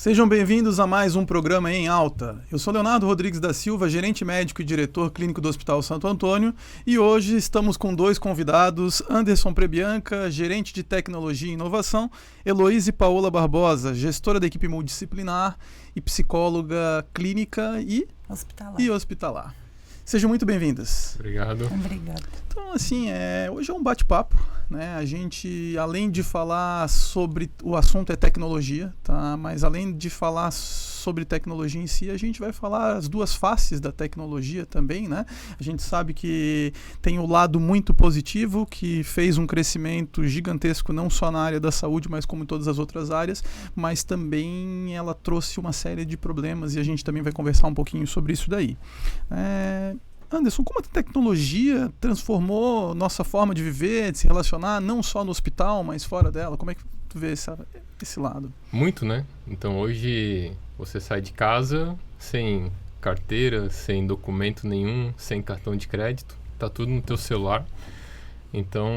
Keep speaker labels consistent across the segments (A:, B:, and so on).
A: Sejam bem-vindos a mais um programa em alta. Eu sou Leonardo Rodrigues da Silva, gerente médico e diretor clínico do Hospital Santo Antônio, e hoje estamos com dois convidados, Anderson Prebianca, gerente de tecnologia e inovação, Heloíse Paola Barbosa, gestora da equipe multidisciplinar e psicóloga clínica e hospitalar. Sejam muito bem-vindas.
B: Obrigado.
C: Obrigada.
A: Então, assim, hoje é um bate-papo, né? A gente, além de falar sobre... O assunto é tecnologia, tá? Mas além de falar sobre tecnologia em si, a gente vai falar as duas faces da tecnologia também, né? A gente sabe que tem o lado muito positivo, que fez um crescimento gigantesco, não só na área da saúde, mas como em todas as outras áreas, mas também ela trouxe uma série de problemas e a gente também vai conversar um pouquinho sobre isso daí. Anderson, como a tecnologia transformou nossa forma de viver, de se relacionar, não só no hospital, mas fora dela? Como é que tu vê esse lado?
B: Muito, né? Então hoje você sai de casa sem carteira, sem documento nenhum, sem cartão de crédito, tá tudo no teu celular. Então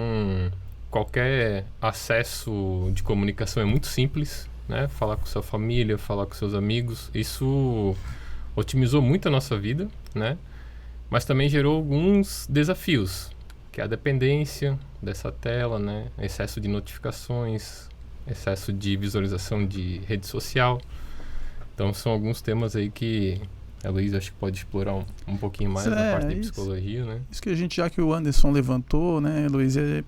B: qualquer acesso de comunicação é muito simples, né? Falar com sua família, falar com seus amigos, isso otimizou muito a nossa vida, né? Mas também gerou alguns desafios, que é a dependência dessa tela, né? Excesso de notificações, excesso de visualização de rede social. Então são alguns temas aí que a Luísa acho que pode explorar um pouquinho mais na parte de psicologia, né?
A: Isso que já que o Anderson levantou, né, Luísa,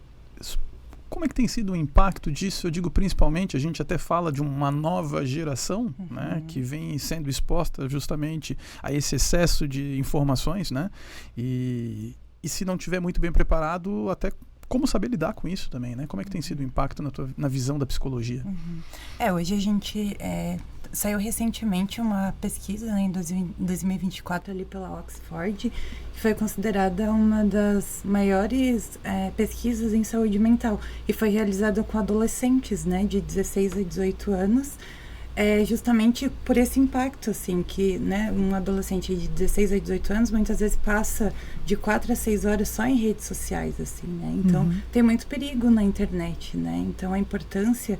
A: como é que tem sido o impacto disso? Eu digo principalmente, a gente até fala de uma nova geração, né, que vem sendo exposta justamente a esse excesso de informações, né? E se não tiver muito bem preparado, até como saber lidar com isso também, né? Como é que tem sido o impacto na visão da psicologia?
C: Hoje a gente... Saiu recentemente uma pesquisa, né, em 2024 ali pela Oxford, que foi considerada uma das maiores pesquisas em saúde mental e foi realizada com adolescentes, né, de 16 a 18 anos, justamente por esse impacto, assim, que, né, um adolescente de 16 a 18 anos muitas vezes passa de 4 a 6 horas só em redes sociais, assim, né, então tem muito perigo na internet, né, então a importância,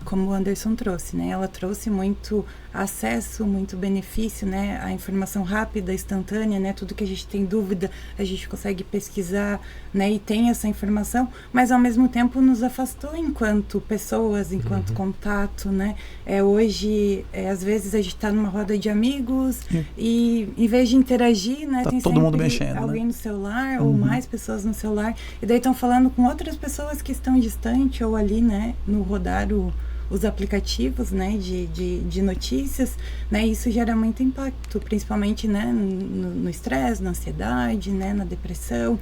C: como o Anderson trouxe, né, ela trouxe muito acesso, muito benefício, né, a informação rápida, instantânea, né, tudo que a gente tem dúvida, a gente consegue pesquisar, né, e tem essa informação, mas ao mesmo tempo nos afastou enquanto pessoas, enquanto contato, né, hoje, às vezes a gente está numa roda de amigos e em vez de interagir, né, tem
A: todo mundo mexendo,
C: alguém,
A: né,
C: no celular ou mais pessoas no celular, e daí estão falando com outras pessoas que estão distantes ou ali, né, no rodar os aplicativos, né, de notícias, né, isso gera muito impacto, principalmente, né, no estresse, na ansiedade, né, na depressão.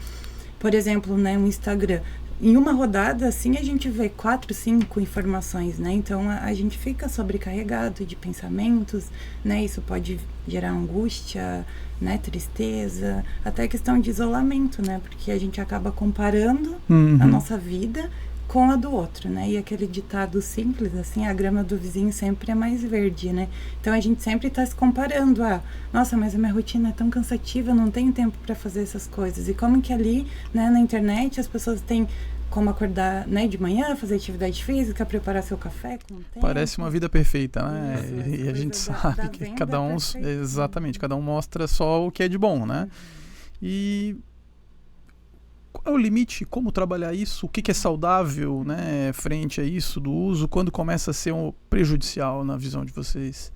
C: Por exemplo, né, no Instagram, em uma rodada, assim, a gente vê 4, 5 informações, né, então a gente fica sobrecarregado de pensamentos, né, isso pode gerar angústia, né, tristeza, até questão de isolamento, né, porque a gente acaba comparando a nossa vida com a do outro, né? E aquele ditado simples, assim, a grama do vizinho sempre é mais verde, né? Então a gente sempre está se comparando, nossa, mas a minha rotina é tão cansativa, eu não tenho tempo para fazer essas coisas. E como que ali, né, na internet, as pessoas têm como acordar, né, de manhã, fazer atividade física, preparar seu café com tempo.
A: Parece uma vida perfeita, né?
C: Isso,
A: e a gente sabe que cada um, exatamente, cada um mostra só o que é de bom, né? E qual é o limite? Como trabalhar isso? O que é saudável, né, frente a isso do uso? Quando começa a ser prejudicial na visão de vocês?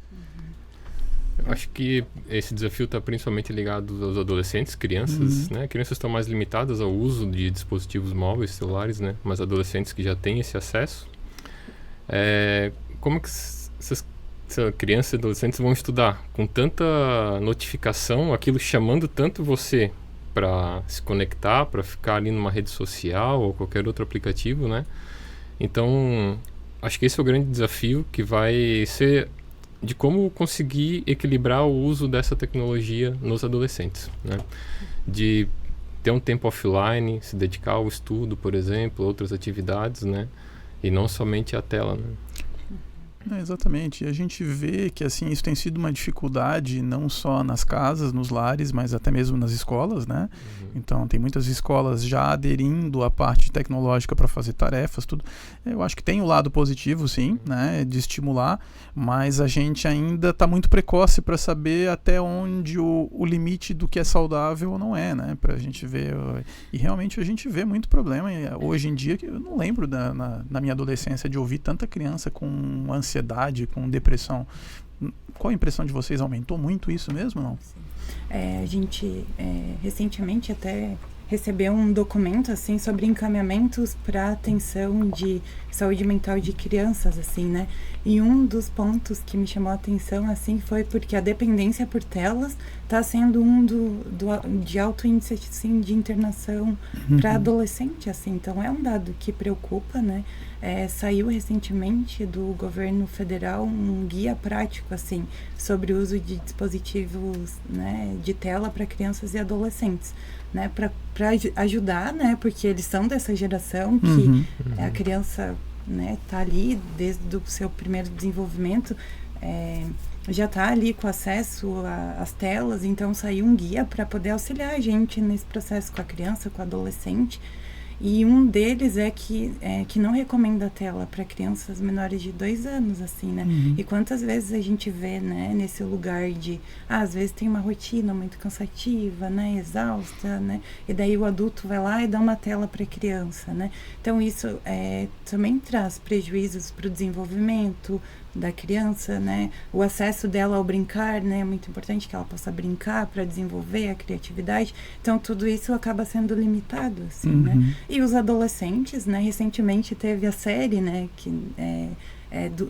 B: Eu acho que esse desafio está principalmente ligado aos adolescentes, crianças, né? Crianças estão mais limitadas ao uso de dispositivos móveis, celulares, né? Mas adolescentes que já têm esse acesso. Como que essas crianças e adolescentes vão estudar? Com tanta notificação, aquilo chamando tanto você para se conectar, para ficar ali numa rede social ou qualquer outro aplicativo, né? Então, acho que esse é o grande desafio, que vai ser de como conseguir equilibrar o uso dessa tecnologia nos adolescentes, né? De ter um tempo offline, se dedicar ao estudo, por exemplo, outras atividades, né? E não somente a tela, né?
A: Exatamente. E a gente vê que assim isso tem sido uma dificuldade não só nas casas, nos lares, mas até mesmo nas escolas, né? Então tem muitas escolas já aderindo à parte tecnológica para fazer tarefas, tudo. Eu acho que tem o lado positivo, sim, né, de estimular, mas a gente ainda está muito precoce para saber até onde o limite do que é saudável ou não é, né? Para a gente ver. E realmente a gente vê muito problema hoje em dia, que eu não lembro na minha adolescência de ouvir tanta criança com ansiedade, com depressão. Qual a impressão de vocês? Aumentou muito isso mesmo, não?
C: A gente recentemente até recebeu um documento assim sobre encaminhamentos para atenção de saúde mental de crianças, assim, né? E um dos pontos que me chamou a atenção assim foi porque a dependência por telas está sendo de alto índice assim, de internação para adolescente, assim. Então é um dado que preocupa, né? Saiu recentemente do governo federal um guia prático assim sobre o uso de dispositivos, né, de tela para crianças e adolescentes, né, para ajudar, né, porque eles são dessa geração que a criança, né, tá ali desde o seu primeiro desenvolvimento, já está ali com acesso às telas. Então saiu um guia para poder auxiliar a gente nesse processo com a criança, com o adolescente. E um deles é que não recomenda a tela para crianças menores de 2 anos, assim, né? E quantas vezes a gente vê, né, nesse lugar de, às vezes tem uma rotina muito cansativa, né, exausta, né? E daí o adulto vai lá e dá uma tela para a criança, né? Então isso também traz prejuízos para o desenvolvimento da criança, né? O acesso dela ao brincar, né? É muito importante que ela possa brincar para desenvolver a criatividade. Então, tudo isso acaba sendo limitado, assim, né? E os adolescentes, né? Recentemente teve a série, né? Que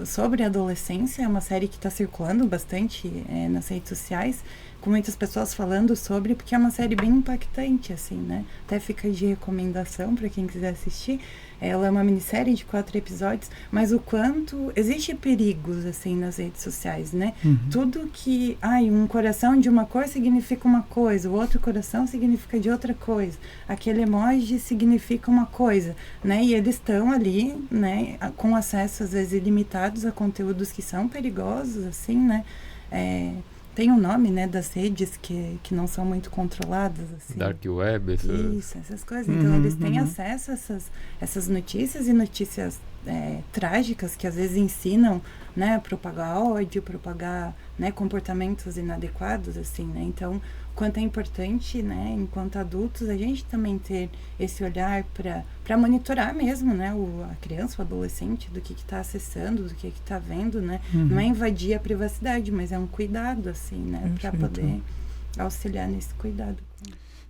C: sobre a adolescência, é uma série que está circulando bastante nas redes sociais, com muitas pessoas falando sobre, porque é uma série bem impactante, assim, né? Até fica de recomendação para quem quiser assistir. Ela é uma minissérie de 4 episódios, mas o quanto existe perigos, assim, nas redes sociais, né? Tudo que, um coração de uma cor significa uma coisa, o outro coração significa de outra coisa, aquele emoji significa uma coisa, né? E eles estão ali, né, com acesso, às vezes, ilimitados a conteúdos que são perigosos, assim, né? Tem um nome, né, das redes que não são muito controladas, assim.
B: Dark Web,
C: essas coisas. Então, eles têm acesso a essas notícias, e notícias trágicas que às vezes ensinam, né, a propagar ódio, propagar, né, comportamentos inadequados, assim, né. Então, quanto é importante, né, enquanto adultos, a gente também ter esse olhar para monitorar mesmo, né, a criança, o adolescente, do que está acessando, do que está vendo, né. Não é invadir a privacidade, mas é um cuidado, assim, né, para poder auxiliar nesse cuidado.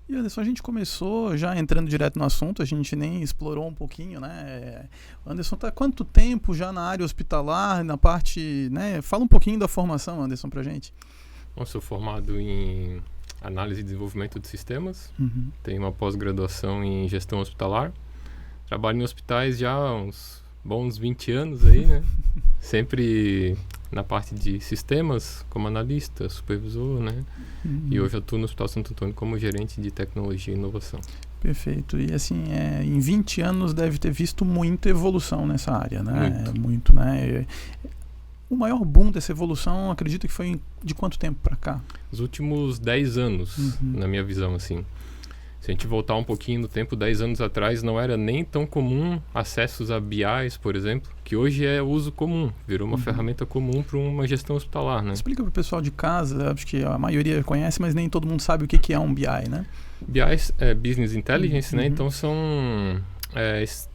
A: E Anderson, a gente começou já entrando direto no assunto, a gente nem explorou um pouquinho, né? Anderson, tá há quanto tempo já na área hospitalar, na parte, né? Fala um pouquinho da formação, Anderson, pra gente.
B: Eu sou formado em análise e desenvolvimento de sistemas, tenho uma pós-graduação em gestão hospitalar, trabalho em hospitais já há uns bons 20 anos aí, né? Sempre na parte de sistemas, como analista, supervisor, né? E hoje eu atuo no Hospital Santo Antônio como gerente de tecnologia e inovação.
A: Perfeito. E assim, em 20 anos deve ter visto muita evolução nessa área, né?
B: Muito,
A: né? O maior boom dessa evolução, acredito que foi de quanto tempo para cá?
B: Os últimos 10 anos, na minha visão, assim. Se a gente voltar um pouquinho no tempo, 10 anos atrás, não era nem tão comum acessos a BIs, por exemplo, que hoje é uso comum, virou uma ferramenta comum para uma gestão hospitalar, né?
A: Explica para o pessoal de casa, acho que a maioria conhece, mas nem todo mundo sabe o que é um BI, né?
B: BIs é Business Intelligence, né? Então são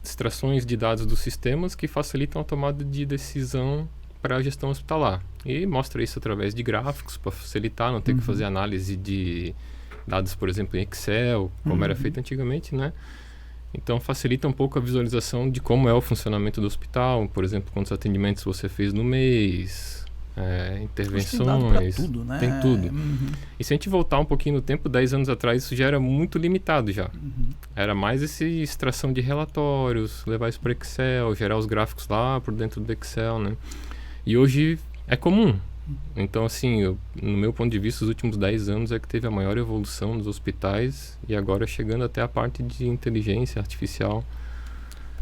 B: extrações de dados dos sistemas que facilitam a tomada de decisão para a gestão hospitalar. E mostra isso através de gráficos, para facilitar, não ter que fazer análise de dados, por exemplo, em Excel, como era feito antigamente, né? Então, facilita um pouco a visualização de como é o funcionamento do hospital, por exemplo, quantos atendimentos você fez no mês, intervenções...
A: Tem dado pra tudo, né?
B: Tem tudo. E se a gente voltar um pouquinho no tempo, 10 anos atrás, isso já era muito limitado já. Era mais essa extração de relatórios, levar isso para Excel, gerar os gráficos lá por dentro do Excel, né? E hoje é comum. Então, assim, no meu ponto de vista, os últimos 10 anos é que teve a maior evolução nos hospitais, e agora chegando até a parte de inteligência artificial.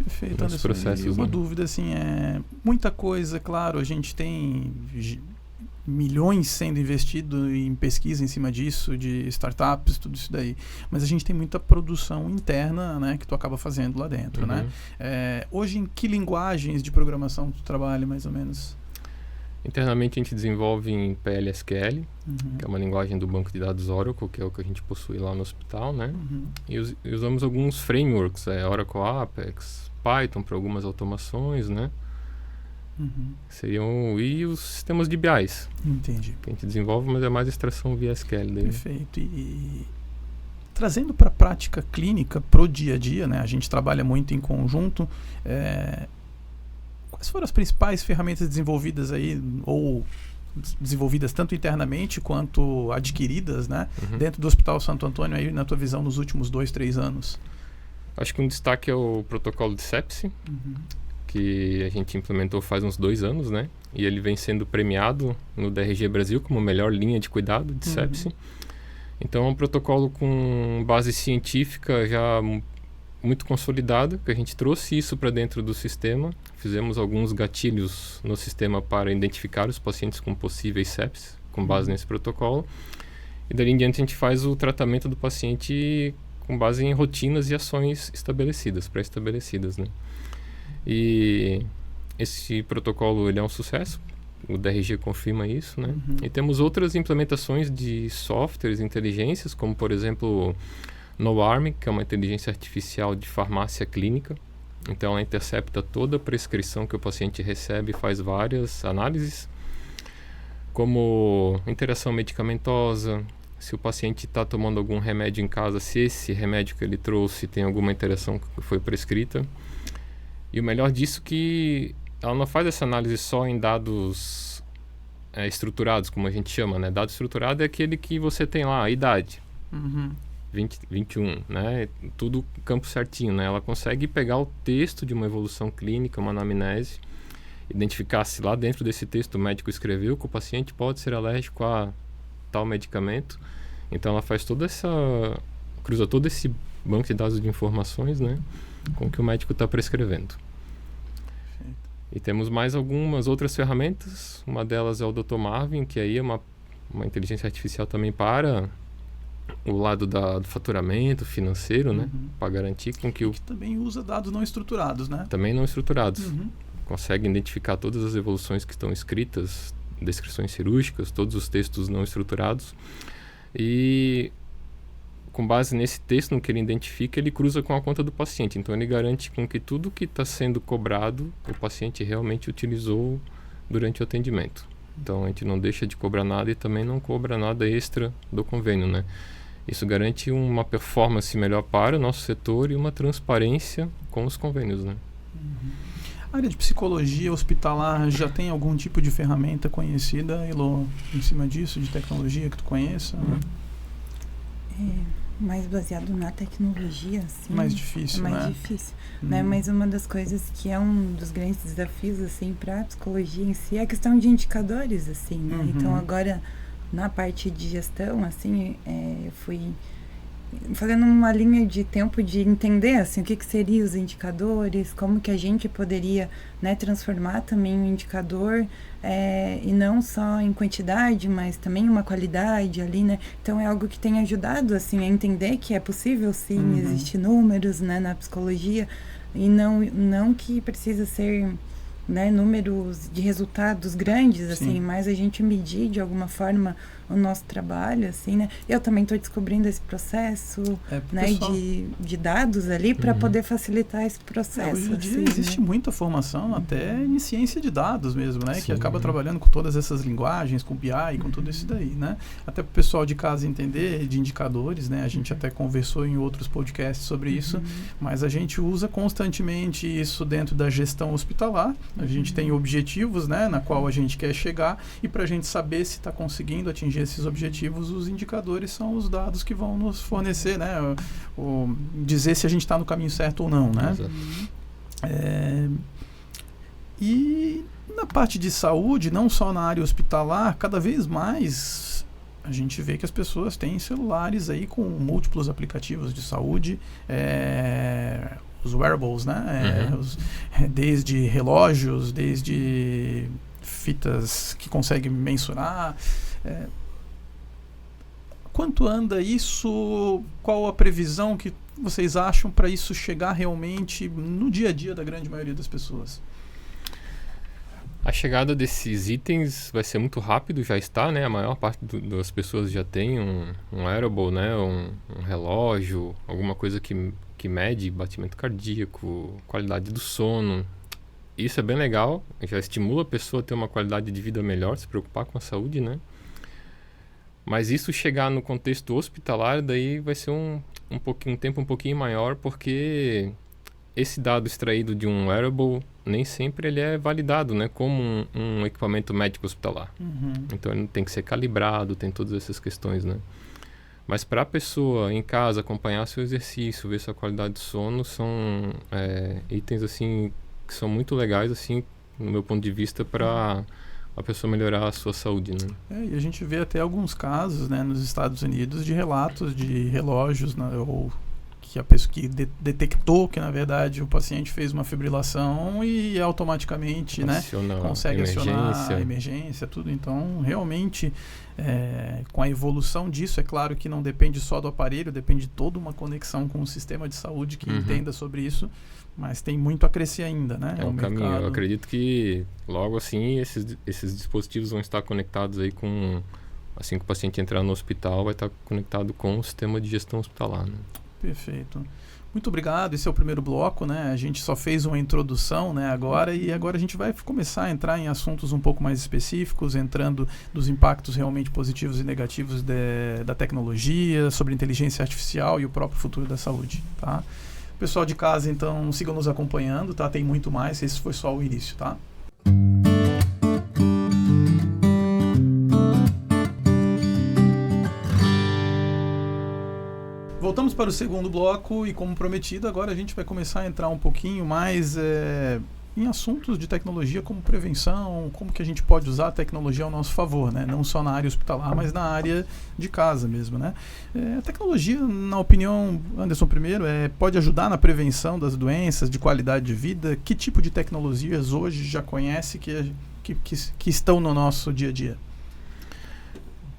A: Perfeito,
B: nos
A: Anderson.
B: processos.
A: E uma
B: né?
A: dúvida, assim, muita coisa, claro, a gente tem milhões sendo investido em pesquisa em cima disso, de startups, tudo isso daí. Mas a gente tem muita produção interna, né, que tu acaba fazendo lá dentro, né? Hoje, em que linguagens de programação tu trabalha, mais ou menos?
B: Internamente a gente desenvolve em PLSQL, que é uma linguagem do banco de dados Oracle, que é o que a gente possui lá no hospital, né? E usamos alguns frameworks, Oracle Apex, Python para algumas automações, né? E os sistemas de BIs.
A: Entendi.
B: Que a gente desenvolve, mas é mais extração via SQL daí.
A: Perfeito. E trazendo para a prática clínica, pro dia a dia, né? A gente trabalha muito em conjunto. Quais foram as principais ferramentas desenvolvidas aí, ou desenvolvidas tanto internamente quanto adquiridas, né? Dentro do Hospital Santo Antônio, aí, na tua visão, nos últimos 2, 3 anos?
B: Acho que um destaque é o protocolo de sepsi, que a gente implementou faz uns 2 anos, né? E ele vem sendo premiado no DRG Brasil como a melhor linha de cuidado de sepsi. Então é um protocolo com base científica já muito consolidado, que a gente trouxe isso para dentro do sistema. Fizemos alguns gatilhos no sistema para identificar os pacientes com possíveis sepsis, com base nesse protocolo. E dali em diante a gente faz o tratamento do paciente com base em rotinas e ações estabelecidas, pré-estabelecidas, né? E esse protocolo ele é um sucesso, o DRG confirma isso, né? E temos outras implementações de softwares, inteligências, como por exemplo NoArm, que é uma inteligência artificial de farmácia clínica. Então ela intercepta toda a prescrição que o paciente recebe e faz várias análises, como interação medicamentosa, se o paciente está tomando algum remédio em casa, se esse remédio que ele trouxe tem alguma interação que foi prescrita. E o melhor disso é que ela não faz essa análise só em dados estruturados, como a gente chama, né? Dado estruturado é aquele que você tem lá, a idade, 20, 21, né? Tudo campo certinho, né? Ela consegue pegar o texto de uma evolução clínica, uma anamnese, identificar se lá dentro desse texto o médico escreveu que o paciente pode ser alérgico a tal medicamento. Então ela faz cruza todo esse banco de dados de informações, né, com o que o médico está prescrevendo. Perfeito. E temos mais algumas outras ferramentas. Uma delas é o Dr. Marvin, que aí é uma inteligência artificial também para o lado do faturamento financeiro, né, para garantir com que
A: que também usa dados não estruturados, né?
B: Também não estruturados. Consegue identificar todas as evoluções que estão escritas, descrições cirúrgicas, todos os textos não estruturados. E com base nesse texto, no que ele identifica, ele cruza com a conta do paciente. Então ele garante com que tudo que está sendo cobrado, o paciente realmente utilizou durante o atendimento. Então a gente não deixa de cobrar nada e também não cobra nada extra do convênio, né? Isso garante uma performance melhor para o nosso setor e uma transparência com os convênios, né?
A: A área de psicologia hospitalar já tem algum tipo de ferramenta conhecida, Elô, em cima disso, de tecnologia que tu conheça?
C: Mais baseado na tecnologia, assim.
A: Mais difícil,
C: é mais
A: né?
C: difícil, né? Mas uma das coisas que é um dos grandes desafios, assim, para a psicologia em si é a questão de indicadores, assim, né? Então, agora, na parte de gestão, assim, eu fui fazendo uma linha de tempo de entender, assim, o que seriam os indicadores, como que a gente poderia, né, transformar também o indicador, e não só em quantidade, mas também uma qualidade ali, né? Então é algo que tem ajudado, assim, a entender que é possível, sim, existir números, né, na psicologia, e não que precisa ser, né, números de resultados grandes, assim, mas a gente medir de alguma forma o nosso trabalho, assim, né? Eu também estou descobrindo esse processo, né, de dados ali para poder facilitar esse processo.
A: Hoje em dia
C: assim,
A: existe muita formação, até em ciência de dados mesmo, né?
B: Sim.
A: Que acaba trabalhando com todas essas linguagens, com BI, com tudo isso daí, né? Até para o pessoal de casa entender de indicadores, né? A gente até conversou em outros podcasts sobre isso, mas a gente usa constantemente isso dentro da gestão hospitalar. A gente tem objetivos, né? Na qual a gente quer chegar, e para a gente saber se está conseguindo atingir esses objetivos, os indicadores são os dados que vão nos fornecer, né? Dizer se a gente está no caminho certo ou não, né? E na parte de saúde, não só na área hospitalar, cada vez mais a gente vê que as pessoas têm celulares aí com múltiplos aplicativos de saúde, os wearables, né? Desde relógios, desde fitas que conseguem mensurar. Quanto anda isso? Qual a previsão que vocês acham para isso chegar realmente no dia a dia da grande maioria das pessoas?
B: A chegada desses itens vai ser muito rápido, já está, né? A maior parte das pessoas já tem um wearable, né? Um relógio, alguma coisa que mede batimento cardíaco, qualidade do sono. Isso é bem legal, já estimula a pessoa a ter uma qualidade de vida melhor, se preocupar com a saúde, né? Mas isso chegar no contexto hospitalar, daí vai ser um tempo um pouquinho maior, porque esse dado extraído de um wearable, nem sempre ele é validado, né, como um equipamento médico hospitalar. Então ele tem que ser calibrado, tem todas essas questões, né? Mas para a pessoa em casa acompanhar seu exercício, ver sua qualidade de sono, são itens assim que são muito legais, assim, no meu ponto de vista, para a pessoa melhorar a sua saúde, né?
A: E a gente vê até alguns casos, né, nos Estados Unidos de relatos de relógios, né, ou que a pessoa que detectou que na verdade o paciente fez uma fibrilação e automaticamente, né, consegue acionar a emergência, tudo. Então realmente com a evolução disso, é claro que não depende só do aparelho, depende de toda uma conexão com o sistema de saúde que entenda sobre isso, mas tem muito a crescer ainda, né?
B: É um caminho. Eu acredito que logo assim esses dispositivos vão estar conectados aí com, assim que o paciente entrar no hospital, vai estar conectado com o sistema de gestão hospitalar, né?
A: Perfeito. Muito obrigado. Esse é o primeiro bloco, né? A gente só fez uma introdução, né, agora, e agora a gente vai começar a entrar em assuntos um pouco mais específicos, entrando dos impactos realmente positivos e negativos da tecnologia, sobre inteligência artificial e o próprio futuro da saúde, tá? Pessoal de casa, então, sigam nos acompanhando, tá? Tem muito mais, esse foi só o início, tá? Voltamos para o segundo bloco e, como prometido, agora a gente vai começar a entrar um pouquinho mais em assuntos de tecnologia como prevenção, como que a gente pode usar a tecnologia ao nosso favor, né? Não só na área hospitalar, mas na área de casa mesmo, né? A tecnologia, na opinião, Anderson, primeiro, pode ajudar na prevenção das doenças, de qualidade de vida? Que tipo de tecnologias hoje já conhece que estão no nosso dia a dia?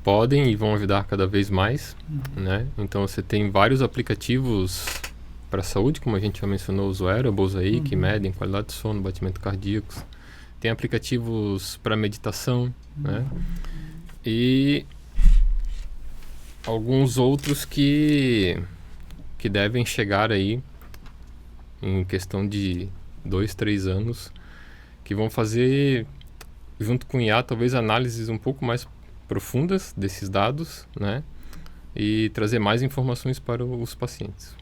B: Podem e vão ajudar cada vez mais, né? Então você tem vários aplicativos para a saúde, como a gente já mencionou, os wearables aí, que medem qualidade de sono, batimento cardíaco. Tem aplicativos para meditação, né? E alguns outros que devem chegar aí em questão de 2, 3 anos, que vão fazer, junto com o IA, talvez análises um pouco mais profundas desses dados, né? E trazer mais informações para os pacientes.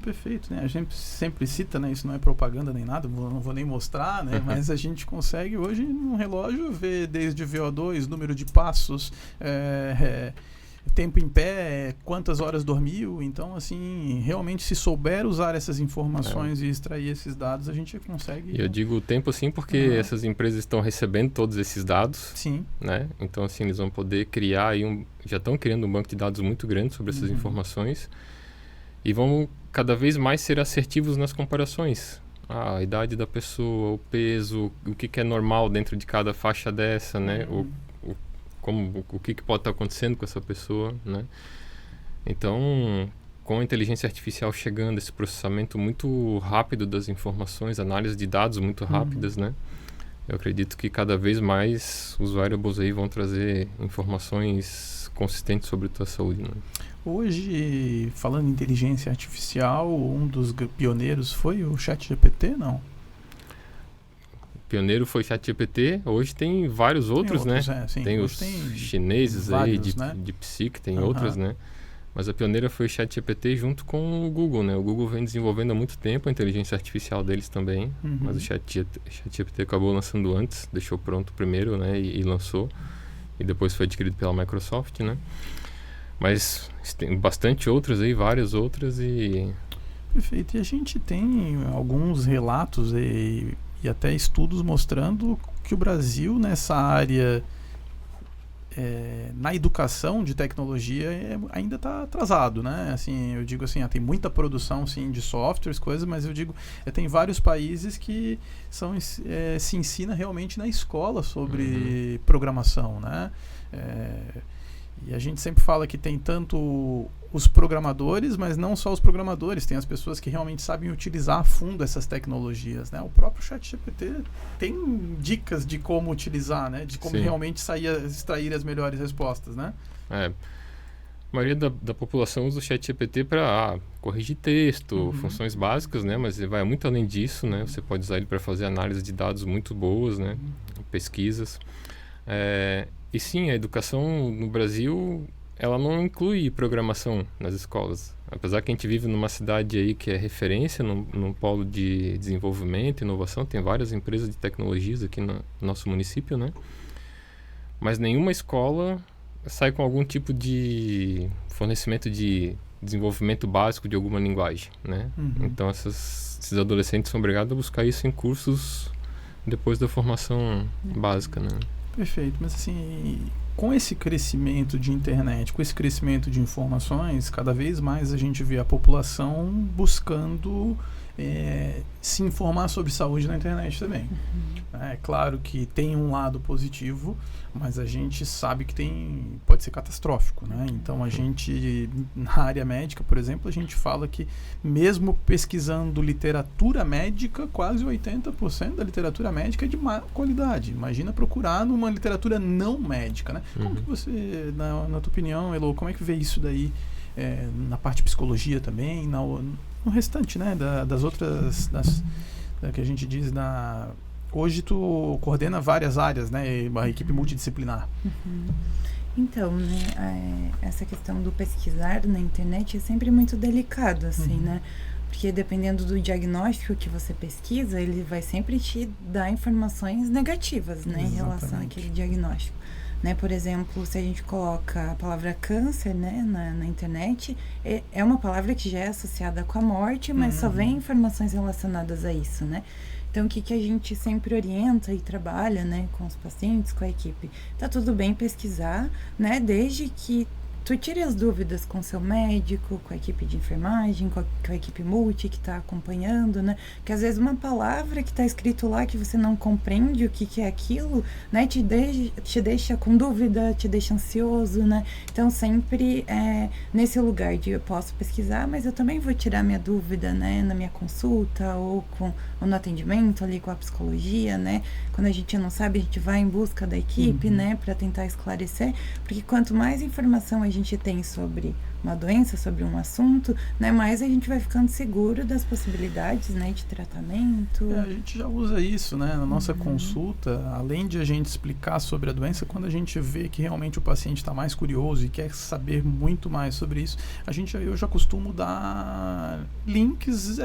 A: Perfeito, né? A gente sempre cita, né? Isso não é propaganda nem nada, não vou nem mostrar, né? Mas a gente consegue hoje num relógio ver desde VO2, número de passos, tempo em pé, quantas horas dormiu. Então, assim, realmente, se souber usar essas informações e extrair esses dados, a gente consegue...
B: E eu digo o tempo assim porque essas empresas estão recebendo todos esses dados.
A: Sim.
B: Né? Então, assim, eles vão poder criar aí já estão criando um banco de dados muito grande sobre essas informações e vão cada vez mais ser assertivos nas comparações. A idade da pessoa, o peso, o que é normal dentro de cada faixa dessa, né? O que pode estar acontecendo com essa pessoa, né? Então, com a inteligência artificial chegando, esse processamento muito rápido das informações, análise de dados muito rápidas, né? Eu acredito que cada vez mais os wearables aí vão trazer informações consistentes sobre a tua saúde, né?
A: Hoje, falando em inteligência artificial, um dos pioneiros foi o ChatGPT, não?
B: Pioneiro foi ChatGPT, hoje tem vários outros, né?
A: Sim.
B: Tem os chineses vários, aí, de DeepSeek, tem outras, né? Mas a pioneira foi o ChatGPT junto com o Google, né? O Google vem desenvolvendo há muito tempo a inteligência artificial deles também, mas o ChatGPT acabou lançando antes, deixou pronto primeiro, né? E lançou, e depois foi adquirido pela Microsoft, né? Mas tem bastante outras aí, várias outras e...
A: Perfeito. E a gente tem alguns relatos e até estudos mostrando que o Brasil, nessa área na educação de tecnologia ainda está atrasado, né? Assim, eu digo assim, tem muita produção sim, de softwares, coisas, mas eu digo, tem vários países que se ensina realmente na escola sobre programação, né? E a gente sempre fala que tem tanto os programadores, mas não só os programadores, tem as pessoas que realmente sabem utilizar a fundo essas tecnologias, né? O próprio ChatGPT tem dicas de como utilizar, né? De como realmente extrair as melhores respostas, né?
B: A maioria da população usa o ChatGPT para corrigir texto, funções básicas, né? Mas ele vai muito além disso, né? Você pode usar ele para fazer análise de dados muito boas, né? Pesquisas. E sim, a educação no Brasil, ela não inclui programação nas escolas. Apesar que a gente vive numa cidade aí que é referência num polo de desenvolvimento, inovação, tem várias empresas de tecnologias aqui no nosso município, né? Mas nenhuma escola sai com algum tipo de fornecimento de desenvolvimento básico de alguma linguagem, né? Então esses adolescentes são obrigados a buscar isso em cursos depois da formação básica, né?
A: Perfeito, mas assim, com esse crescimento de internet, com esse crescimento de informações, cada vez mais a gente vê a população buscando se informar sobre saúde na internet também. É claro que tem um lado positivo, mas a gente sabe que pode ser catastrófico, né? Então a gente, na área médica, por exemplo, a gente fala que mesmo pesquisando literatura médica, quase 80% da literatura médica é de má qualidade. Imagina procurar numa literatura não médica, né? Como que você, na tua opinião, Elo, como é que vê isso daí na parte de psicologia também, no restante, né, das outras, que a gente diz, hoje tu coordena várias áreas, né, a equipe multidisciplinar.
C: Então, né, essa questão do pesquisar na internet é sempre muito delicado, assim, né, porque dependendo do diagnóstico que você pesquisa, ele vai sempre te dar informações negativas, né, em relação àquele diagnóstico. Né, por exemplo, se a gente coloca a palavra câncer, né, na internet, é uma palavra que já é associada com a morte, mas só vem informações relacionadas a isso, né? Então, o que a gente sempre orienta e trabalha, né, com os pacientes, com a equipe? Tá tudo bem pesquisar, né, desde que tu tire as dúvidas com o seu médico, com a equipe de enfermagem, com a equipe multi que está acompanhando, né? Que às vezes uma palavra que está escrito lá que você não compreende o que é aquilo, né? Te deixa com dúvida, te deixa ansioso, né? Então sempre nesse lugar de eu posso pesquisar, mas eu também vou tirar minha dúvida, né? Na minha consulta ou no atendimento ali com a psicologia, né? Quando a gente não sabe, a gente vai em busca da equipe, né? Para tentar esclarecer, porque quanto mais informação a gente tem sobre uma doença, sobre um assunto, né, mais a gente vai ficando seguro das possibilidades, né, de tratamento.
A: A gente já usa isso, né, na nossa consulta, além de a gente explicar sobre a doença, quando a gente vê que realmente o paciente está mais curioso e quer saber muito mais sobre isso, eu já costumo dar links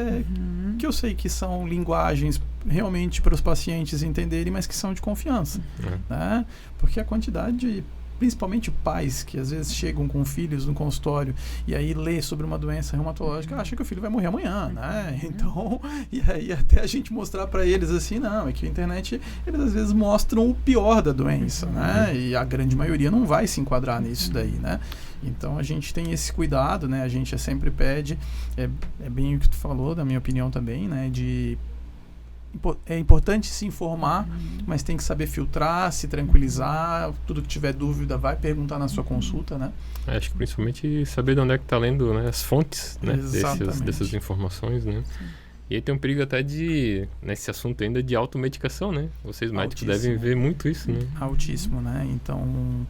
A: que eu sei que são linguagens realmente para os pacientes entenderem, mas que são de confiança, né, porque a quantidade principalmente pais que às vezes chegam com filhos no consultório e aí lê sobre uma doença reumatológica, acha que o filho vai morrer amanhã, né? Então, e aí até a gente mostrar para eles assim, não, é que a internet, eles às vezes mostram o pior da doença, né? E a grande maioria não vai se enquadrar nisso daí, né? Então a gente tem esse cuidado, né? A gente sempre pede, é bem o que tu falou, da minha opinião também, né? É importante se informar, mas tem que saber filtrar, se tranquilizar, tudo que tiver dúvida vai perguntar na sua consulta, né?
B: Acho que principalmente saber de onde é que está lendo, né, as fontes, né, dessas informações, né? Sim. E aí tem um perigo até nesse assunto ainda, de automedicação, né? Vocês médicos devem ver muito isso, né?
A: Altíssimo, né? Então,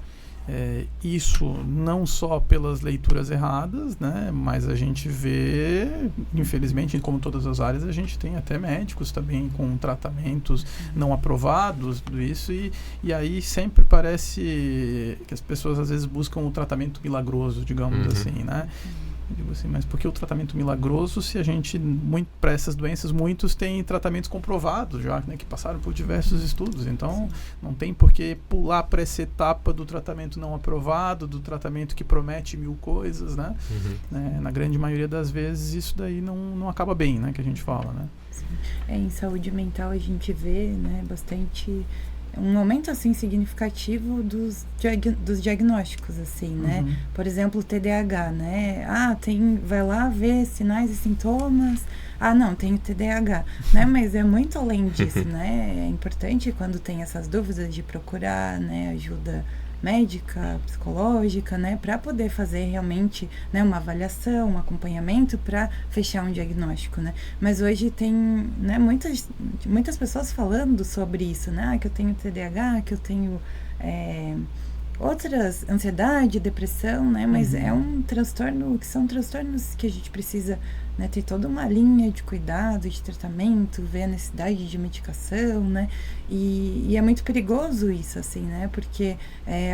A: isso não só pelas leituras erradas, né, mas a gente vê, infelizmente, como todas as áreas, a gente tem até médicos também com tratamentos não aprovados, tudo isso, e aí sempre parece que as pessoas às vezes buscam o tratamento milagroso, digamos assim, né? Eu digo assim, mas por que o tratamento milagroso se a gente, para essas doenças, muitos têm tratamentos comprovados já, né, que passaram por diversos estudos, então não tem por que pular para essa etapa do tratamento não aprovado, do tratamento que promete 1000 coisas, né? Na grande maioria das vezes isso daí não acaba bem, né, que a gente fala, né?
C: Sim. Em saúde mental a gente vê, né, bastante um aumento assim significativo dos diagnósticos, assim, né? Por exemplo, o TDAH, né? Vai lá ver sinais e sintomas. Não, tenho TDAH, né? Mas é muito além disso, né? É importante quando tem essas dúvidas de procurar, né, ajuda médica, psicológica, né, para poder fazer realmente, né, uma avaliação, um acompanhamento para fechar um diagnóstico, né. Mas hoje tem, né, muitas pessoas falando sobre isso, né, que eu tenho TDAH, que eu tenho outras, ansiedade, depressão, né, mas é um transtorno, que são transtornos que a gente precisa, né, ter toda uma linha de cuidado, de tratamento, ver a necessidade de medicação, né, e é muito perigoso isso, assim, né, porque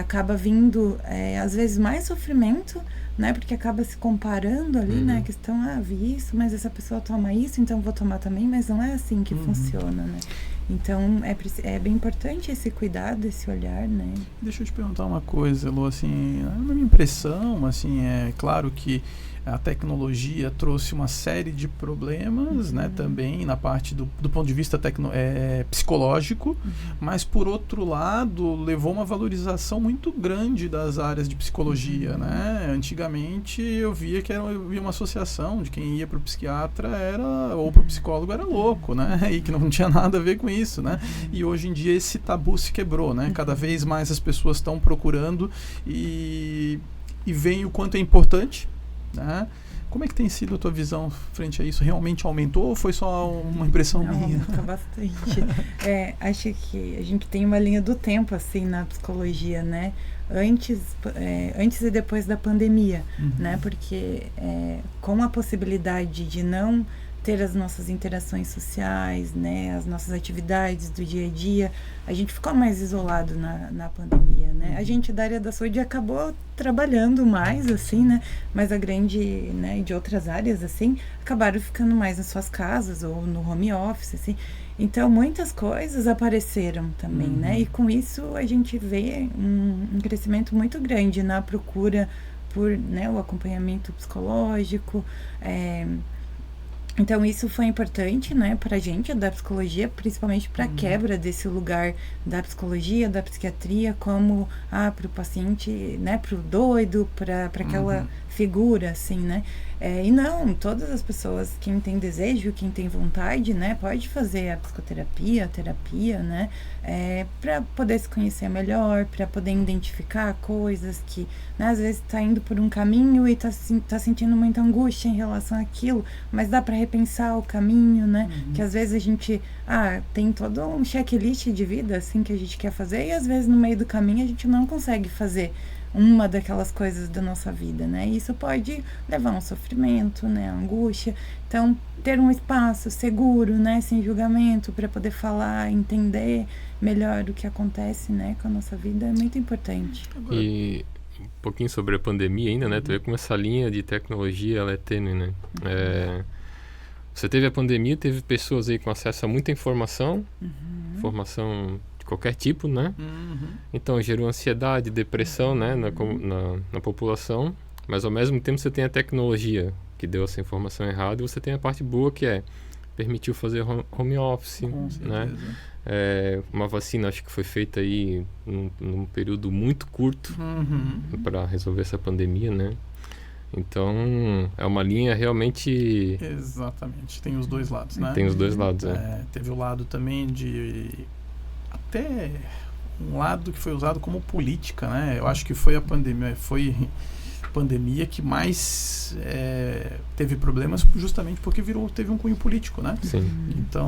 C: acaba vindo, às vezes, mais sofrimento, né, porque acaba se comparando ali, né, a questão, vi isso, mas essa pessoa toma isso, então vou tomar também, mas não é assim que funciona, né. Então, é bem importante esse cuidado, esse olhar, né.
A: Deixa eu te perguntar uma coisa, Lu, assim, a minha impressão, assim, é claro que a tecnologia trouxe uma série de problemas, né, também na parte do ponto de vista psicológico, mas por outro lado levou uma valorização muito grande das áreas de psicologia, né? Antigamente eu via que havia uma associação de quem ia para o psiquiatra ou para o psicólogo era louco, né? E que não tinha nada a ver com isso, né? E hoje em dia esse tabu se quebrou, né? Cada vez mais as pessoas estão procurando e veem o quanto é importante, né? Como é que tem sido a tua visão frente a isso? Realmente aumentou ou foi só uma impressão minha?
C: Aumentou bastante. Acho que a gente tem uma linha do tempo assim na psicologia, né? Antes e depois da pandemia, né? Porque com a possibilidade de não ter as nossas interações sociais, né, as nossas atividades do dia a dia, a gente ficou mais isolado na pandemia, né? A gente da área da saúde acabou trabalhando mais, assim, né? Mas a grande, né, de outras áreas, assim, acabaram ficando mais nas suas casas ou no home office, assim. Então, muitas coisas apareceram também, né? E com isso a gente vê um crescimento muito grande na procura por, né, o acompanhamento psicológico, então, isso foi importante, né, pra gente, da psicologia, principalmente pra quebra desse lugar da psicologia, da psiquiatria, como, pro paciente, né, pro doido, pra aquela figura, assim, né. E não, todas as pessoas, quem tem desejo, quem tem vontade, né, pode fazer a psicoterapia, a terapia, né, pra poder se conhecer melhor, pra poder identificar coisas que, né, às vezes tá indo por um caminho e tá sentindo muita angústia em relação àquilo, mas dá pra repensar o caminho, né, que às vezes a gente, tem todo um checklist de vida, assim, que a gente quer fazer e às vezes no meio do caminho a gente não consegue fazer uma daquelas coisas da nossa vida, né? E isso pode levar a um sofrimento, né? A angústia. Então, ter um espaço seguro, né? Sem julgamento, para poder falar, entender melhor o que acontece, né? Com a nossa vida é muito importante.
B: E um pouquinho sobre a pandemia ainda, né? Tu vê como essa linha de tecnologia, ela é tênue, né? Você teve a pandemia, teve pessoas aí com acesso a muita informação, informação de qualquer tipo, né? Então gerou ansiedade, depressão, né, na população, mas ao mesmo tempo você tem a tecnologia que deu essa informação errada e você tem a parte boa que permitiu fazer home office, né? Uma vacina acho que foi feita aí num período muito curto para resolver essa pandemia, né? Então, é uma linha realmente...
A: Exatamente, tem os dois lados, né?
B: Tem os dois lados,
A: Teve o lado também de... Até um lado que foi usado como política, né? Eu acho que foi a pandemia que mais teve problemas justamente porque teve um cunho político, né?
B: Sim.
A: Então,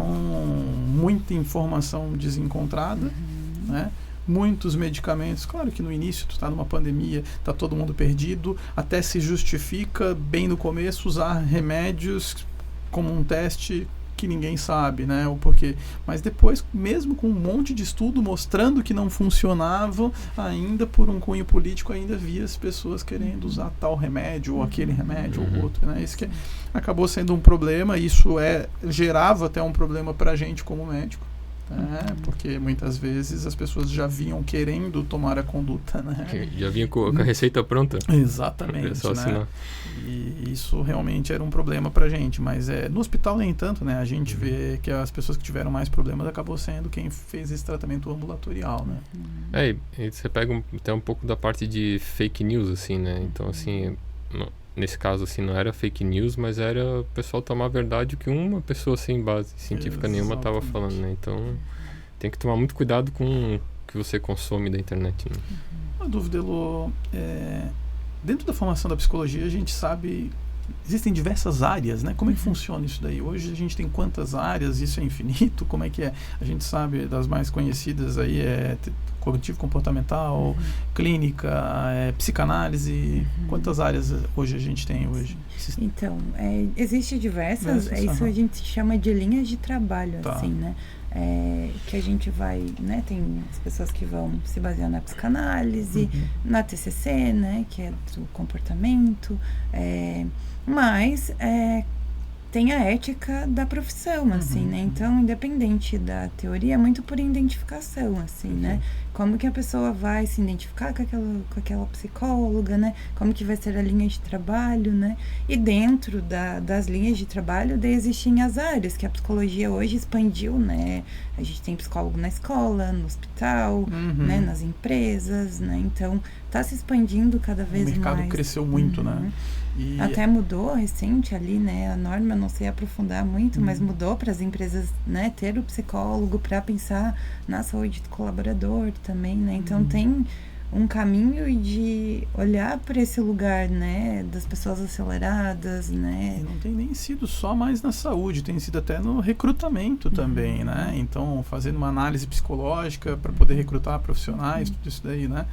A: muita informação desencontrada, né? Muitos medicamentos, claro que no início tu está numa pandemia, está todo mundo perdido, até se justifica bem no começo usar remédios como um teste que ninguém sabe, né, o porquê, mas depois, mesmo com um monte de estudo mostrando que não funcionavam, ainda por um cunho político, ainda via as pessoas querendo usar tal remédio, ou aquele remédio, ou outro, né, isso que acabou sendo um problema, isso gerava até um problema pra gente como médico, Porque muitas vezes as pessoas já vinham querendo tomar a conduta, né?
B: Já vinha com a receita pronta.
A: Exatamente,
B: só
A: né? E isso realmente era um problema pra gente, mas no hospital nem tanto, né? A gente vê que as pessoas que tiveram mais problemas acabou sendo quem fez esse tratamento ambulatorial, né?
B: E você pega até um pouco da parte de fake news, assim, né? Então, assim, nesse caso, assim, não era fake news, mas era o pessoal tomar a verdade o que uma pessoa sem base científica nenhuma estava falando, né? Então, tem que tomar muito cuidado com o que você consome da internet, né?
A: Uma dúvida, Elô, dentro da formação da psicologia, a gente sabe, existem diversas áreas, né? Como é que funciona isso daí? Hoje a gente tem quantas áreas? Isso é infinito? Como é que é? A gente sabe das mais conhecidas aí, cognitivo-comportamental, clínica, psicanálise. Quantas áreas hoje a gente tem hoje?
C: Então, existe diversas, isso a gente chama de linhas de trabalho, assim, né? Que a gente vai, né, tem as pessoas que vão se basear na psicanálise, na TCC, né, que é do comportamento, mas tem a ética da profissão, assim, né, então, independente da teoria, é muito por identificação, assim, né, como que a pessoa vai se identificar com aquela psicóloga, né, como que vai ser a linha de trabalho, né, e dentro das linhas de trabalho daí existem as áreas, que a psicologia hoje expandiu, né, a gente tem psicólogo na escola, no hospital, né, nas empresas, né, então está se expandindo cada vez mais. O
A: mercado cresceu muito, né.
C: E até mudou recente ali, né, a norma, não sei aprofundar muito, mas mudou para as empresas, né, ter o psicólogo para pensar na saúde do colaborador também, né, então tem um caminho de olhar para esse lugar, né, das pessoas aceleradas, né.
A: E não tem nem sido só mais na saúde, tem sido até no recrutamento também, né, então fazendo uma análise psicológica para poder recrutar profissionais, tudo isso daí, né.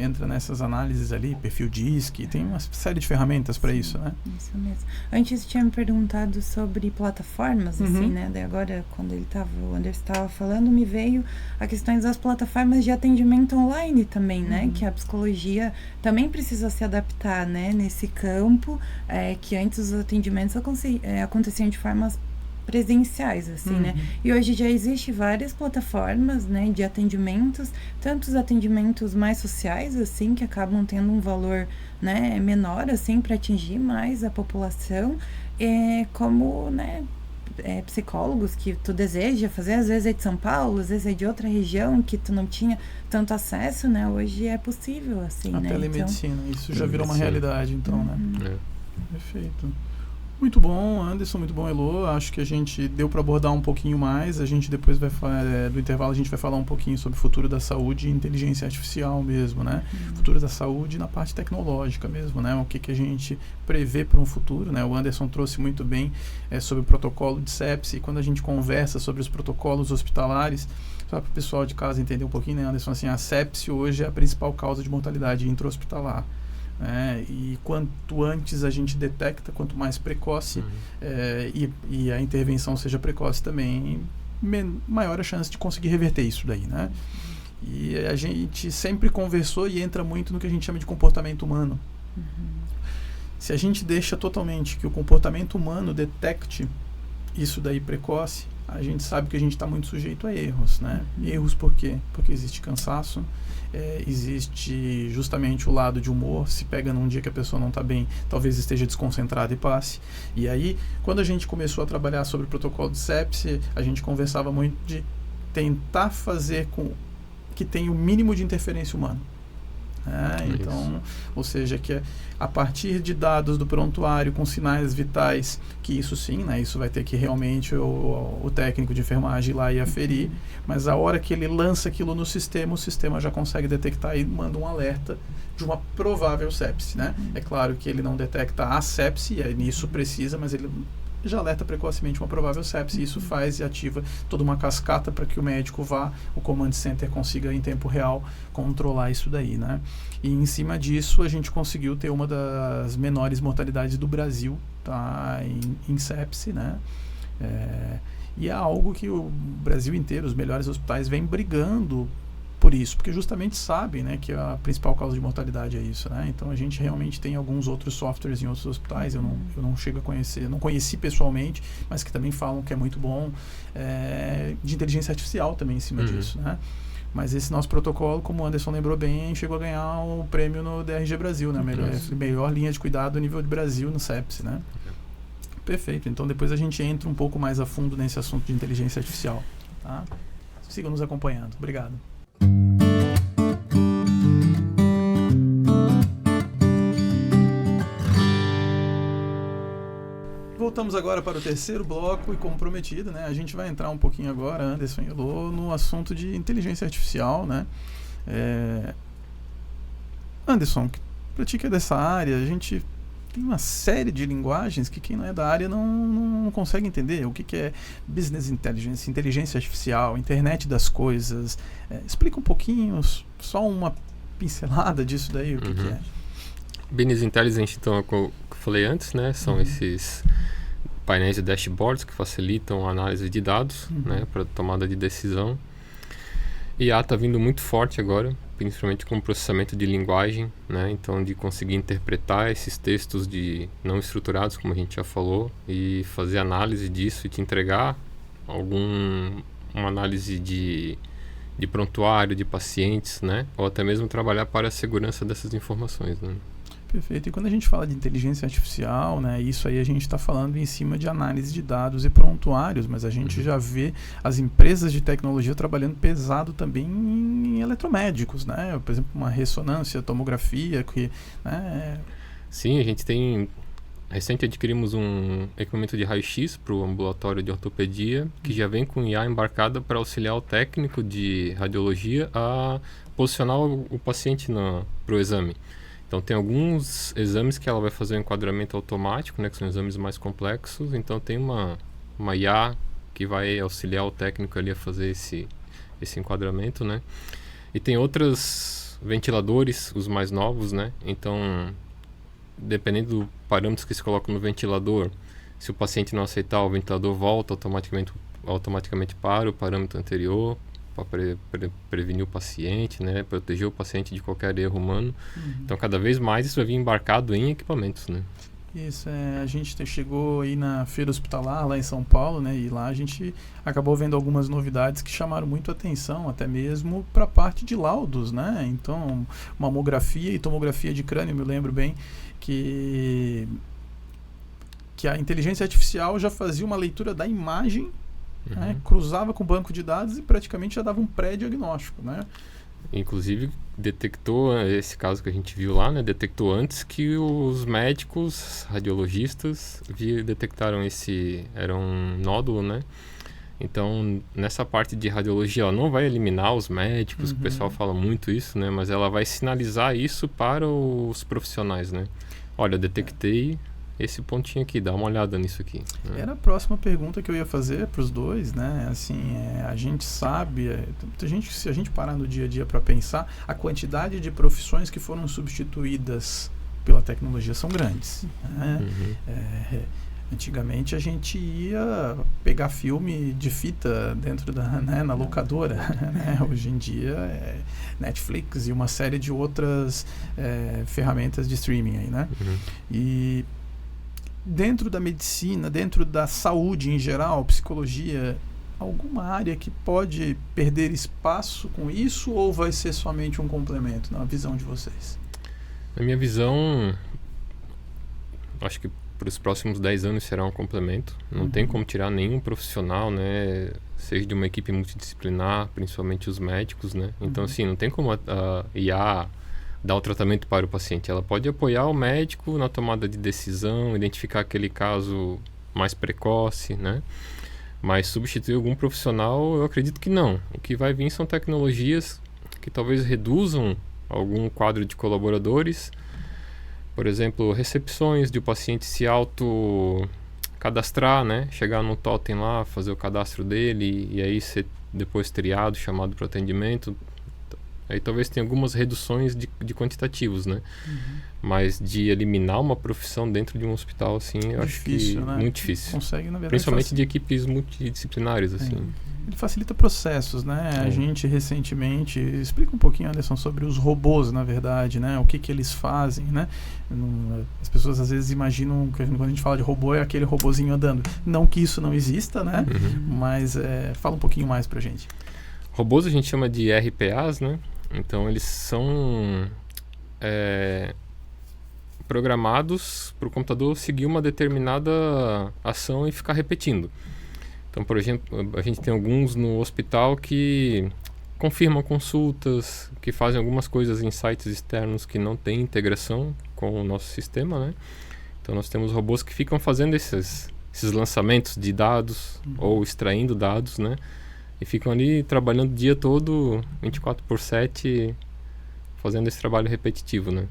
A: Entra nessas análises ali, perfil DISC, tem uma série de ferramentas para isso, né?
C: Isso mesmo. Antes tinha me perguntado sobre plataformas, assim, né? Daí agora, quando o Anderson estava falando, me veio a questão das plataformas de atendimento online também, né? Que a psicologia também precisa se adaptar, né? Nesse campo, que antes os atendimentos aconteciam de formas presenciais, assim, né? E hoje já existe várias plataformas, né, de atendimentos, tanto os atendimentos mais sociais, assim, que acabam tendo um valor, né, menor, assim, para atingir mais a população, como, né, psicólogos que tu deseja fazer, às vezes é de São Paulo, às vezes é de outra região que tu não tinha tanto acesso, né? Hoje é possível, assim,
A: a
C: né?
A: telemedicina, então, isso já virou uma realidade, então, né? Perfeito. Muito bom, Anderson, muito bom, Elô. Acho que a gente deu para abordar um pouquinho mais. A gente depois vai do intervalo a gente vai falar um pouquinho sobre o futuro da saúde e inteligência artificial mesmo, né? Futuro da saúde na parte tecnológica mesmo, né? O que a gente prevê para um futuro, né? O Anderson trouxe muito bem sobre o protocolo de sepsi. E quando a gente conversa sobre os protocolos hospitalares, só para o pessoal de casa entender um pouquinho, né, Anderson? Assim, a sepsi hoje é a principal causa de mortalidade intra-hospitalar. E quanto antes a gente detecta, quanto mais precoce e a intervenção seja precoce também, maior a chance de conseguir reverter isso daí, né? E a gente sempre conversou e entra muito no que a gente chama de comportamento humano. Se a gente deixa totalmente que o comportamento humano detecte isso daí precoce, a gente sabe que a gente está muito sujeito a erros, né? Erros por quê? Porque existe cansaço, existe justamente o lado de humor, se pega num dia que a pessoa não está bem, talvez esteja desconcentrada e passe. E aí, quando a gente começou a trabalhar sobre o protocolo de sepsi, a gente conversava muito de tentar fazer com que tenha o mínimo de interferência humana. Então, ou seja, que a partir de dados do prontuário com sinais vitais, que isso sim, né, isso vai ter que realmente o técnico de enfermagem ir lá e aferir, mas a hora que ele lança aquilo no sistema, o sistema já consegue detectar e manda um alerta de uma provável sepse, né? É claro que ele não detecta a sepse, e nisso precisa, mas ele já alerta precocemente uma provável sepse. Isso faz e ativa toda uma cascata para que o médico vá, o command center consiga em tempo real controlar isso daí, né? E em cima disso a gente conseguiu ter uma das menores mortalidades do Brasil, tá? Em sepse, né? E é algo que o Brasil inteiro, os melhores hospitais vêm brigando por isso, porque justamente sabem, né, que a principal causa de mortalidade é isso, né? Então a gente realmente tem alguns outros softwares em outros hospitais, eu não chego a conhecer, não conheci pessoalmente, mas que também falam que é muito bom, de inteligência artificial também em cima disso, né? Mas esse nosso protocolo, como o Anderson lembrou bem, chegou a ganhar o prêmio no DRG Brasil, né? Melhor linha de cuidado a nível de Brasil no CEPS, né? Perfeito. Então depois a gente entra um pouco mais a fundo nesse assunto de inteligência artificial, tá? Sigam nos acompanhando. Obrigado. Voltamos agora para o terceiro bloco e, como prometido, né, a gente vai entrar um pouquinho agora, Anderson e Elô, no assunto de inteligência artificial, né? Anderson, para ti que é dessa área, a gente tem uma série de linguagens que quem não é da área não consegue entender. O que é business intelligence, inteligência artificial, internet das coisas. Explica um pouquinho, só uma pincelada disso daí, o que é.
B: Business intelligence, então, como eu falei antes, né? São esses painéis de dashboards que facilitam a análise de dados, né, para tomada de decisão. IA está vindo muito forte agora, principalmente com o processamento de linguagem, né? Então, de conseguir interpretar esses textos não estruturados, como a gente já falou, e fazer análise disso e te entregar uma análise de prontuário, de pacientes, né? Ou até mesmo trabalhar para a segurança dessas informações, né?
A: Perfeito. E quando a gente fala de inteligência artificial, né, isso aí a gente está falando em cima de análise de dados e prontuários, mas a gente já vê as empresas de tecnologia trabalhando pesado também em eletromédicos, né? Por exemplo, uma ressonância, tomografia, né?
B: Sim, a gente tem... Recente adquirimos um equipamento de raio-x para o ambulatório de ortopedia, que já vem com IA embarcada para auxiliar o técnico de radiologia a posicionar o paciente para o exame. Então, tem alguns exames que ela vai fazer um enquadramento automático, né, que são exames mais complexos. Então, tem uma IA que vai auxiliar o técnico ali a fazer esse enquadramento, né? E tem outros ventiladores, os mais novos, né? Então, dependendo do parâmetro que se coloca no ventilador, se o paciente não aceitar, o ventilador volta automaticamente para o parâmetro anterior, para prevenir o paciente, né, proteger o paciente de qualquer erro humano. Então, cada vez mais isso vai vir embarcado em equipamentos, né?
A: Isso, a gente chegou aí na feira hospitalar lá em São Paulo, né, e lá a gente acabou vendo algumas novidades que chamaram muito atenção, até mesmo para a parte de laudos, né? Então, mamografia e tomografia de crânio, me lembro bem que a inteligência artificial já fazia uma leitura da imagem, né, cruzava com o banco de dados e praticamente já dava um pré-diagnóstico, né?
B: Inclusive, detectou, esse caso que a gente viu lá, né, detectou antes que os médicos, radiologistas, detectaram era um nódulo, né? Então, nessa parte de radiologia, ela não vai eliminar os médicos, o pessoal fala muito isso, né? Mas ela vai sinalizar isso para os profissionais, né? Olha, eu detectei esse pontinho aqui, dá uma olhada nisso aqui, né?
A: Era a próxima pergunta que eu ia fazer para os dois, né? Assim, a gente sabe, se a gente parar no dia a dia para pensar, a quantidade de profissões que foram substituídas pela tecnologia são grandes, né? Antigamente a gente ia pegar filme de fita dentro na locadora, né? Hoje em dia Netflix e uma série de outras ferramentas de streaming aí, né? E dentro da medicina, dentro da saúde em geral, psicologia, alguma área que pode perder espaço com isso ou vai ser somente um complemento, na visão de vocês?
B: Na minha visão, acho que para os próximos 10 anos será um complemento. Não tem como tirar nenhum profissional, né? Seja de uma equipe multidisciplinar, principalmente os médicos, né? Então, assim, não tem como a IA dar o tratamento para o paciente. Ela pode apoiar o médico na tomada de decisão, identificar aquele caso mais precoce, né? Mas substituir algum profissional, eu acredito que não. O que vai vir são tecnologias que talvez reduzam algum quadro de colaboradores. Por exemplo, recepções de o paciente se auto-cadastrar, né? Chegar no totem lá, fazer o cadastro dele e aí ser depois triado, chamado para atendimento. Aí talvez tenha algumas reduções de quantitativos, né? Mas de eliminar uma profissão dentro de um hospital, assim, eu acho que
A: né?
B: muito difícil.
A: Consegue, na verdade,
B: principalmente de equipes multidisciplinares, assim.
A: ele facilita processos, né? A gente recentemente... Explica um pouquinho, Anderson, sobre os robôs, na verdade, né? O que eles fazem, né? As pessoas às vezes imaginam que quando a gente fala de robô é aquele robozinho andando. Não que isso não exista, né? Mas fala um pouquinho mais pra gente.
B: Robôs a gente chama de RPAs, né? Então eles são programados para o computador seguir uma determinada ação e ficar repetindo. Então, por exemplo, a gente tem alguns no hospital que confirmam consultas, que fazem algumas coisas em sites externos que não têm integração com o nosso sistema, né? Então, nós temos robôs que ficam fazendo esses lançamentos de dados ou extraindo dados, né? E ficam ali trabalhando o dia todo, 24/7, fazendo esse trabalho repetitivo, né?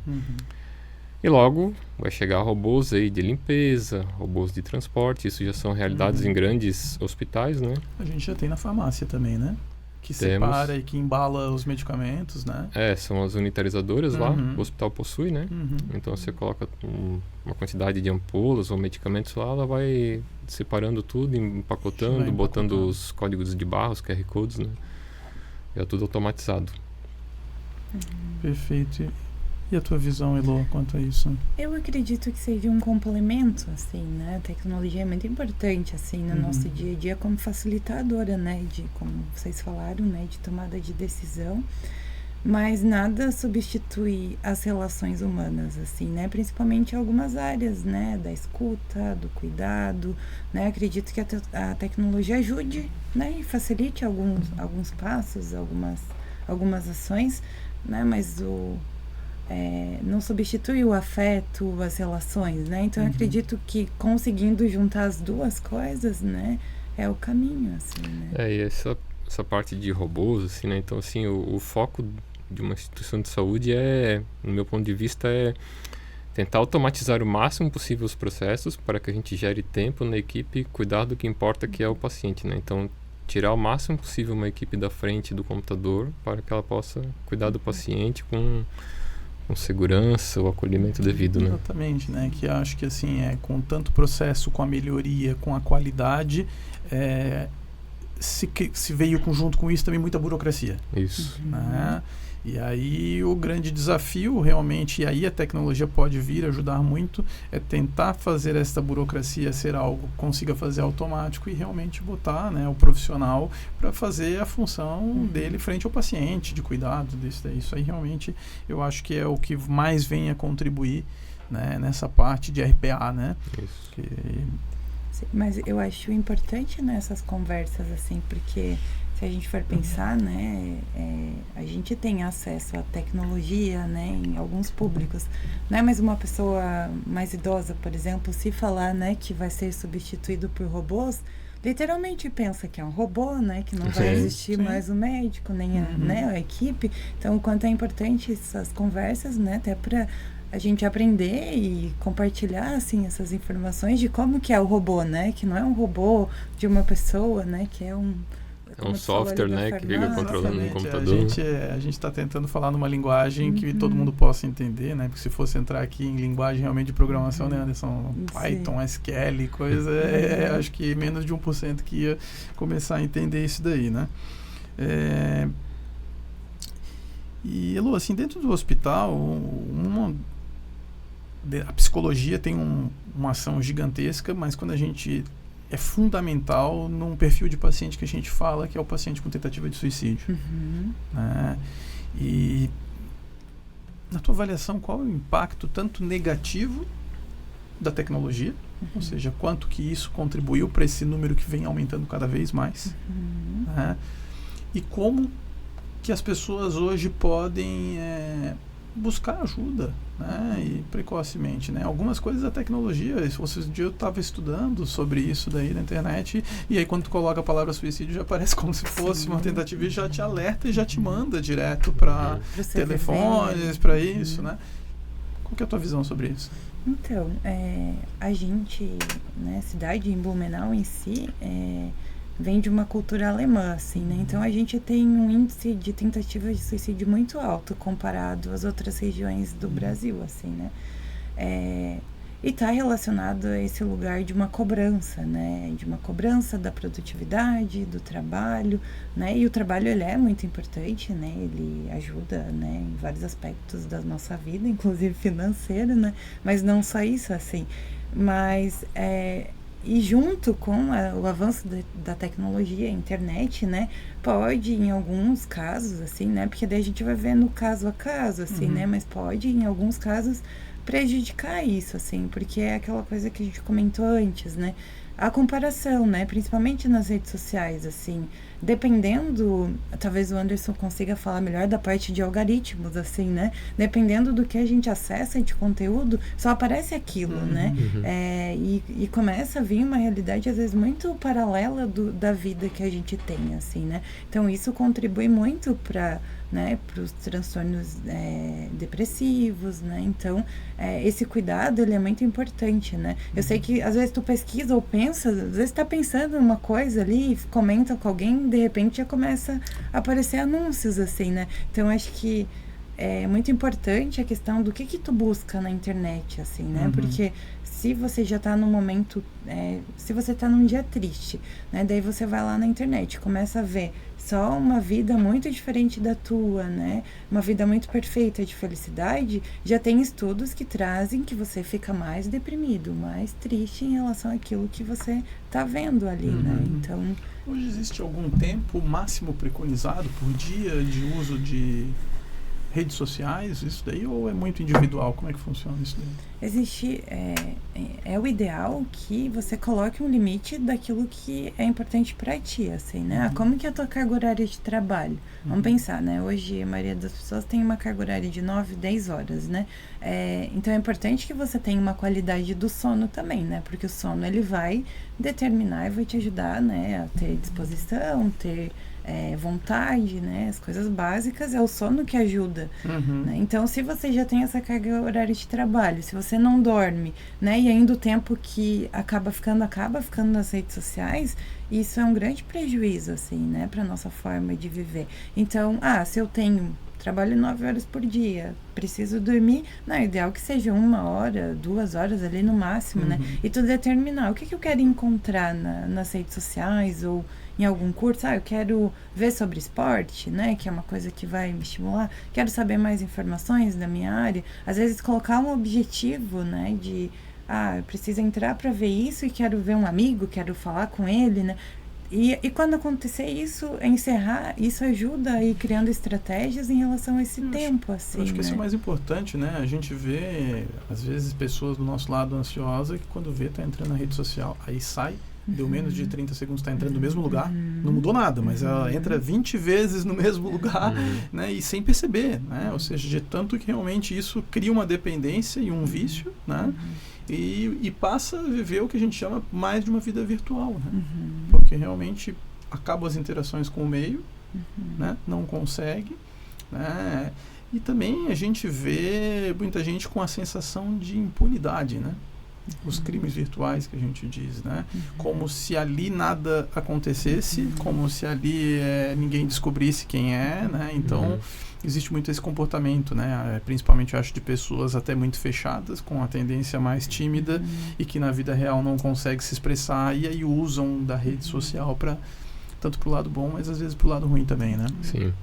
B: E logo vai chegar robôs aí de limpeza, robôs de transporte, isso já são realidades em grandes hospitais, né?
A: A gente já tem na farmácia também, né? Que separa e que embala os medicamentos, né?
B: São as unitarizadoras lá, o hospital possui, né? Então você coloca uma quantidade de ampolas ou medicamentos lá, ela vai separando tudo, empacotando, botando os códigos de barra, os QR Codes, né? É tudo automatizado.
A: Perfeito. E a tua visão, Elo, quanto a isso?
C: Eu acredito que seja um complemento, assim, né? A tecnologia é muito importante, assim, no nosso dia a dia como facilitadora, né? Como vocês falaram, né? De tomada de decisão. Mas nada substitui as relações humanas, assim, né? Principalmente em algumas áreas, né? Da escuta, do cuidado, né? Acredito que a tecnologia ajude, né? E facilite alguns passos, algumas ações, né? Mas não substitui o afeto, as relações, né? Então, eu acredito que conseguindo juntar as duas coisas, né? É o caminho, assim, né?
B: E essa parte de robôs, assim, né? Então, assim, o foco de uma instituição de saúde no meu ponto de vista, tentar automatizar o máximo possível os processos para que a gente gere tempo na equipe e cuidar do que importa, que é o paciente, né? Então, tirar o máximo possível uma equipe da frente do computador para que ela possa cuidar do paciente com segurança, o acolhimento devido, né?
A: Exatamente, né? Que acho que assim, com tanto processo, com a melhoria, com a qualidade, se veio junto com isso também muita burocracia.
B: Isso.
A: Né? E aí o grande desafio realmente, e aí a tecnologia pode vir ajudar muito, é tentar fazer essa burocracia ser algo que consiga fazer automático e realmente botar, né, o profissional para fazer a função dele frente ao paciente, de cuidado disso daí. Isso aí realmente eu acho que é o que mais vem a contribuir, né, nessa parte de RPA, né?
B: Isso.
C: Mas eu acho importante nessas conversas, assim, porque se a gente for pensar, né, a gente tem acesso à tecnologia, né, em alguns públicos, né, mas uma pessoa mais idosa, por exemplo, se falar, né, que vai ser substituído por robôs, literalmente pensa que é um robô, né, que não vai existir mais o médico, nem a equipe. Então, o quanto é importante essas conversas, né, até para a gente aprender e compartilhar, assim, essas informações de como que é o robô, né, que não é um robô de uma pessoa, né, que é um
B: software, né, que fica controlando um computador.
A: A gente está tentando falar numa linguagem que todo mundo possa entender, né? Porque se fosse entrar aqui em linguagem realmente de programação, né, Anderson? Python, SQL, coisa, acho que menos de 1% que ia começar a entender isso daí, né? E, Elo, assim, dentro do hospital, a psicologia tem uma ação gigantesca, mas quando a gente é fundamental num perfil de paciente que a gente fala, que é o paciente com tentativa de suicídio. Né? E na tua avaliação, qual é o impacto tanto negativo da tecnologia, ou seja, quanto que isso contribuiu para esse número que vem aumentando cada vez mais, né? E como que as pessoas hoje podem buscar ajuda, né, e precocemente, né? Algumas coisas da tecnologia, um dia eu estava estudando sobre isso daí na internet, e aí quando tu coloca a palavra suicídio já parece como se fosse uma tentativa e já te alerta e já te manda direto para telefones, para isso, né? Qual que é a tua visão sobre isso?
C: Então, a gente, né, a cidade em Blumenau em si, vem de uma cultura alemã, assim, né? Então a gente tem um índice de tentativa de suicídio muito alto comparado às outras regiões do Brasil, assim, né? E está relacionado a esse lugar de uma cobrança, né? De uma cobrança da produtividade, do trabalho, né? E o trabalho, ele é muito importante, né? Ele ajuda, né? Em vários aspectos da nossa vida, inclusive financeiro, né? Mas não só isso, assim. Mas, e junto com o avanço da tecnologia, a internet, né? Pode, em alguns casos, assim, né? Porque daí a gente vai vendo caso a caso, assim, né? Mas pode, em alguns casos, prejudicar isso, assim, porque é aquela coisa que a gente comentou antes, né? A comparação, né? Principalmente nas redes sociais, assim, dependendo, talvez o Anderson consiga falar melhor da parte de algoritmos, assim, né? Dependendo do que a gente acessa de conteúdo, só aparece aquilo, né? E começa a vir uma realidade, às vezes, muito paralela da vida que a gente tem, assim, né? Então, isso contribui muito para, né, para os transtornos depressivos, né? Então, esse cuidado, ele é muito importante, né? Eu sei que, às vezes, tu pesquisa ou pensa, às vezes tá pensando uma coisa ali, comenta com alguém, de repente já começa a aparecer anúncios, assim, né? Então, acho que é muito importante a questão do que tu busca na internet, assim, né? Porque se você já tá num momento, se você tá num dia triste, né? Daí você vai lá na internet, começa a ver só uma vida muito diferente da tua, né? Uma vida muito perfeita de felicidade, já tem estudos que trazem que você fica mais deprimido, mais triste em relação àquilo que você tá vendo ali, né? Então...
A: Hoje existe algum tempo máximo preconizado por dia de uso de redes sociais, isso daí, ou é muito individual? Como é que funciona isso daí?
C: Existe, o ideal que você coloque um limite daquilo que é importante para ti, assim, né? Como que é a tua carga horária de trabalho? Vamos pensar, né? Hoje a maioria das pessoas tem uma carga horária de 9, 10 horas, né? Então é importante que você tenha uma qualidade do sono também, né? Porque o sono, ele vai determinar e vai te ajudar, né? A ter disposição, ter... vontade, né? As coisas básicas, é o sono que ajuda, né? Então, se você já tem essa carga horária de trabalho, se você não dorme, né? E ainda o tempo que acaba ficando nas redes sociais, isso é um grande prejuízo, assim, né? Para nossa forma de viver. Então, se eu trabalho 9 horas por dia, preciso dormir, não, é ideal que seja 1 hora, 2 horas ali no máximo, né? E tu determinar o que eu quero encontrar nas redes sociais ou em algum curso, eu quero ver sobre esporte, né, que é uma coisa que vai me estimular, quero saber mais informações da minha área, às vezes colocar um objetivo, né, de, eu preciso entrar para ver isso e quero ver um amigo, quero falar com ele, né, e quando acontecer isso, encerrar, isso ajuda a ir criando estratégias em relação a esse tempo, assim,
A: eu acho que
C: né?
A: isso é mais importante, né, a gente vê, às vezes, pessoas do nosso lado ansiosa que quando vê, tá entrando na rede social, aí sai, deu menos de 30 segundos, está entrando no mesmo lugar, não mudou nada, mas ela entra 20 vezes no mesmo lugar, né, e sem perceber, né, ou seja, de tanto que realmente isso cria uma dependência e um vício, né, e passa a viver o que a gente chama mais de uma vida virtual, né, porque realmente acabam as interações com o meio, né, não consegue, né, e também a gente vê muita gente com a sensação de impunidade, né, os crimes virtuais que a gente diz, né? Como se ali nada acontecesse, como se ali ninguém descobrisse quem é, né? Então, existe muito esse comportamento, né? Principalmente, eu acho, de pessoas até muito fechadas, com a tendência mais tímida e que na vida real não consegue se expressar e aí usam da rede social para tanto pro lado bom, mas às vezes pro lado ruim também, né?
B: Sim.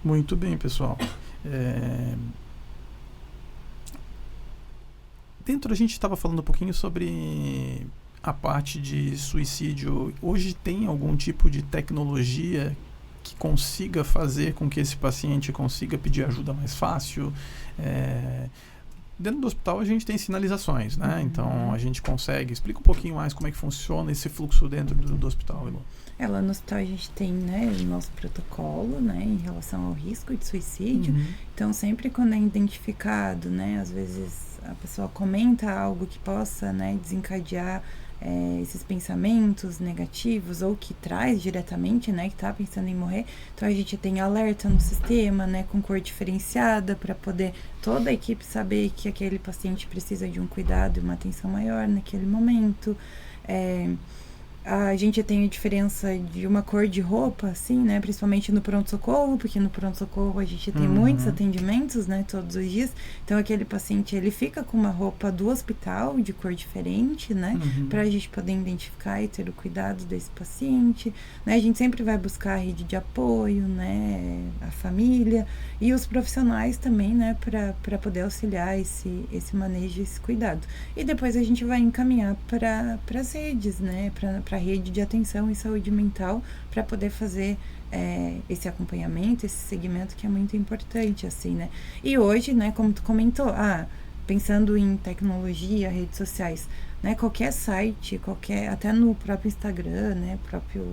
A: Muito bem, pessoal. Dentro a gente estava falando um pouquinho sobre a parte de suicídio. Hoje tem algum tipo de tecnologia que consiga fazer com que esse paciente consiga pedir ajuda mais fácil? Dentro do hospital a gente tem sinalizações, né? Então a gente consegue... Explica um pouquinho mais como é que funciona esse fluxo dentro do hospital, Elô.
C: Lá no hospital a gente tem, né, o nosso protocolo, né, em relação ao risco de suicídio. Então, sempre quando é identificado, né, às vezes a pessoa comenta algo que possa, né, desencadear esses pensamentos negativos ou que traz diretamente, né, que tá pensando em morrer. Então, a gente tem alerta no sistema, né, com cor diferenciada para poder toda a equipe saber que aquele paciente precisa de um cuidado e uma atenção maior naquele momento. A gente tem a diferença de uma cor de roupa, assim, né? Principalmente no pronto-socorro, porque no pronto-socorro a gente tem muitos atendimentos, né? Todos os dias. Então, aquele paciente, ele fica com uma roupa do hospital de cor diferente, né? Para a gente poder identificar e ter o cuidado desse paciente, né? A gente sempre vai buscar a rede de apoio, né? A família e os profissionais também, né? Para poder auxiliar esse manejo, esse cuidado. E depois a gente vai encaminhar para as redes, né? Para a rede de atenção e saúde mental, para poder fazer esse acompanhamento, esse segmento que é muito importante, assim, né? E hoje, né, como tu comentou, pensando em tecnologia, redes sociais, né, qualquer site, até no próprio Instagram, né, próprio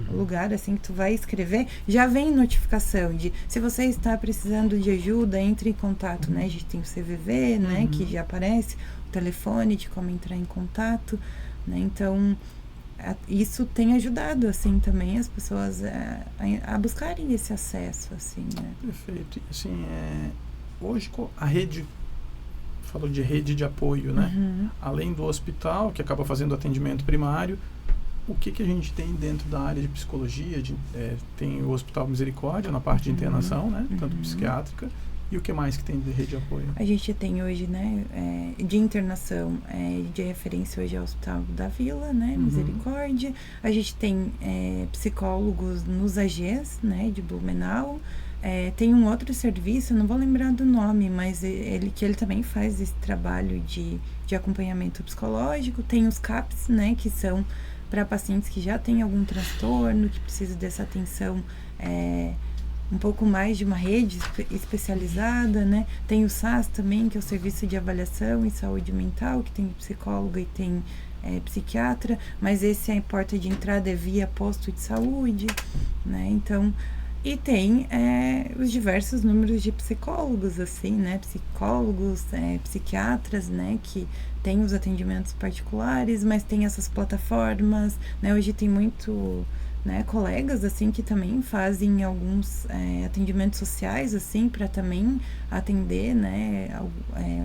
C: lugar, assim, que tu vai escrever, já vem notificação de, se você está precisando de ajuda, entre em contato, né? A gente tem o CVV, né, que já aparece, o telefone de como entrar em contato, né? Então, isso tem ajudado, assim, também as pessoas a buscarem esse acesso, assim, né?
A: Perfeito. E, assim, hoje a rede, falou de rede de apoio, né? Além do hospital, que acaba fazendo atendimento primário, o que a gente tem dentro da área de psicologia? Tem o Hospital Misericórdia na parte de internação, né? Tanto psiquiátrica. E o que mais que tem de rede de apoio?
C: A gente tem hoje, né, de internação, de referência hoje ao Hospital da Vila, né, Misericórdia. A gente tem psicólogos nos AGs, né, de Blumenau. Tem um outro serviço, não vou lembrar do nome, mas ele também faz esse trabalho de acompanhamento psicológico. Tem os CAPs, né, que são para pacientes que já têm algum transtorno, que precisam dessa atenção um pouco mais de uma rede especializada, né? Tem o SAS também, que é o Serviço de Avaliação em Saúde Mental, que tem psicóloga e tem psiquiatra, mas esse a porta de entrada é via posto de saúde, né? Então, e tem os diversos números de psicólogos, assim, né? Psicólogos, psiquiatras, né? Que tem os atendimentos particulares, mas tem essas plataformas, né? Hoje tem muito, né, colegas, assim, que também fazem alguns atendimentos sociais, assim, para também atender, né,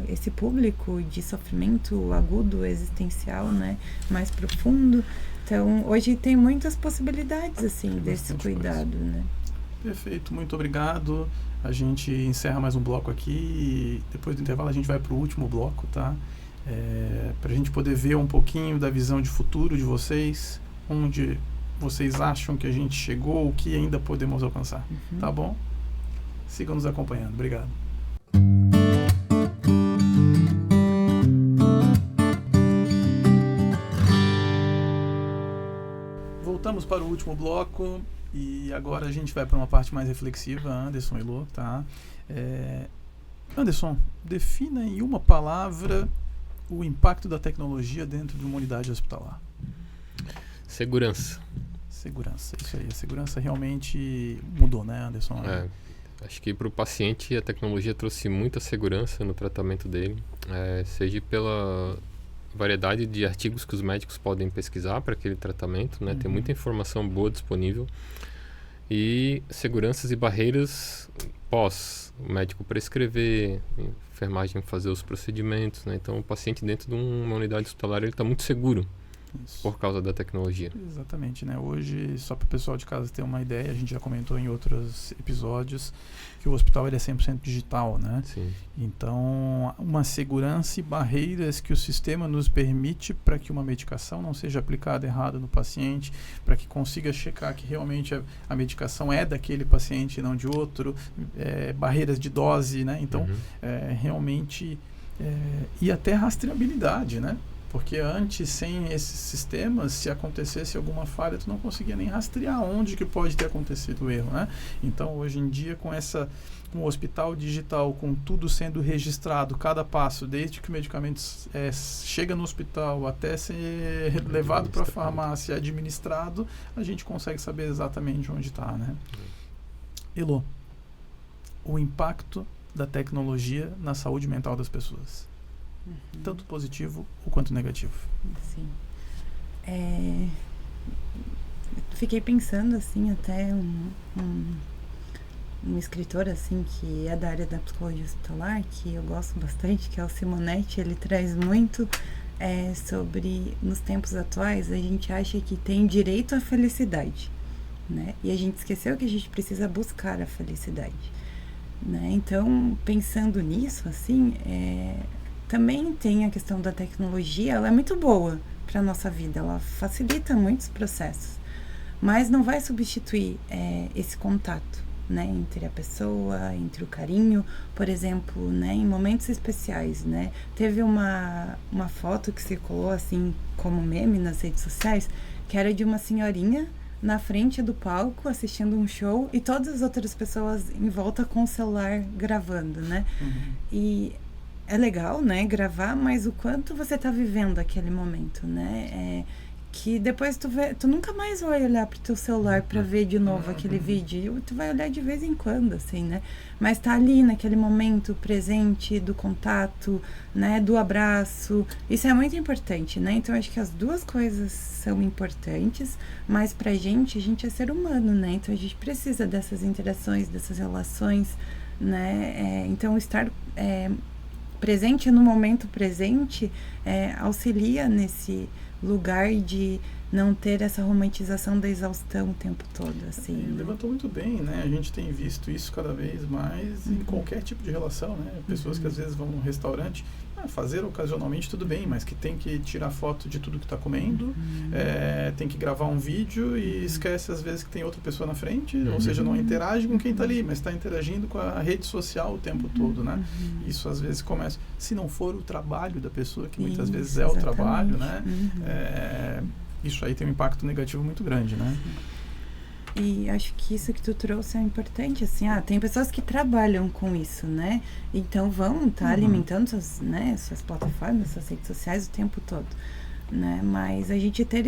C: esse público de sofrimento agudo, existencial, né, mais profundo. Então, hoje tem muitas possibilidades, assim, desse cuidado, né.
A: Perfeito, muito obrigado. A gente encerra mais um bloco aqui e depois do intervalo a gente vai para o último bloco, tá? Para a gente poder ver um pouquinho da visão de futuro de vocês, onde vocês acham que a gente chegou, o que ainda podemos alcançar, tá bom? Sigam nos acompanhando. Obrigado. Voltamos para o último bloco e agora a gente vai para uma parte mais reflexiva, Anderson e Lô, tá? Anderson, defina em uma palavra o impacto da tecnologia dentro de uma unidade hospitalar.
B: Segurança,
A: isso aí. A segurança realmente mudou, né, Anderson?
B: Acho que para o paciente a tecnologia trouxe muita segurança no tratamento dele, seja pela variedade de artigos que os médicos podem pesquisar para aquele tratamento, né? Tem muita informação boa disponível. E seguranças e barreiras pós o médico prescrever, enfermagem fazer os procedimentos, né? Então o paciente dentro de uma unidade hospitalar ele está muito seguro. Isso. Por causa da tecnologia.
A: Exatamente, né? Hoje, só para o pessoal de casa ter uma ideia, a gente já comentou em outros episódios que o hospital ele é 100% digital, né?
B: Sim.
A: Então, uma segurança e barreiras que o sistema nos permite para que uma medicação não seja aplicada errada no paciente, para que consiga checar que realmente a medicação é daquele paciente e não de outro, barreiras de dose, né? Então, realmente, e até rastreabilidade, né? Porque antes, sem esses sistemas, se acontecesse alguma falha, tu não conseguia nem rastrear onde que pode ter acontecido o erro, né? Então, hoje em dia, com um hospital digital, com tudo sendo registrado, cada passo, desde que o medicamento chega no hospital até ser levado para a farmácia, administrado, a gente consegue saber exatamente onde está, né? Elô, o impacto da tecnologia na saúde mental das pessoas. Tanto positivo quanto negativo.
C: Sim. Fiquei pensando, assim, até um escritor, assim, que é da área da psicologia hospitalar, que eu gosto bastante, que é o Simonetti. Ele traz muito sobre, nos tempos atuais, a gente acha que tem direito à felicidade, né? E a gente esqueceu que a gente precisa buscar a felicidade, né? Então, pensando nisso, assim, também tem a questão da tecnologia, ela é muito boa para a nossa vida, ela facilita muitos processos, mas não vai substituir esse contato, né, entre a pessoa, entre o carinho, por exemplo, né, em momentos especiais, né? Teve uma foto que circulou assim como meme nas redes sociais, que era de uma senhorinha na frente do palco assistindo um show e todas as outras pessoas em volta com o celular gravando, né? E é legal, né, gravar, mas o quanto você tá vivendo aquele momento, né? Que depois tu nunca mais vai olhar pro teu celular para ver de novo aquele vídeo. Tu vai olhar de vez em quando, assim, né? Mas tá ali naquele momento presente do contato, né? Do abraço. Isso é muito importante, né? Então, acho que as duas coisas são importantes, mas pra gente, a gente é ser humano, né? Então, a gente precisa dessas interações, dessas relações, né? Então, estar presente no momento presente auxilia nesse lugar de não ter essa romantização da exaustão o tempo todo, assim. Né?
A: Levantou muito bem, né? A gente tem visto isso cada vez mais em qualquer tipo de relação, né? Pessoas que às vezes vão num restaurante, fazer ocasionalmente tudo bem, mas que tem que tirar foto de tudo que está comendo, tem que gravar um vídeo e esquece às vezes que tem outra pessoa na frente, ou seja, não interage com quem está ali, mas está interagindo com a rede social o tempo todo, né? Isso às vezes começa, se não for o trabalho da pessoa, que muitas vezes é o trabalho, né? Isso aí tem um impacto negativo muito grande, né?
C: E acho que isso que tu trouxe é importante, assim, tem pessoas que trabalham com isso, né? Então vão estar alimentando suas plataformas, suas redes sociais o tempo todo, né? Mas a gente ter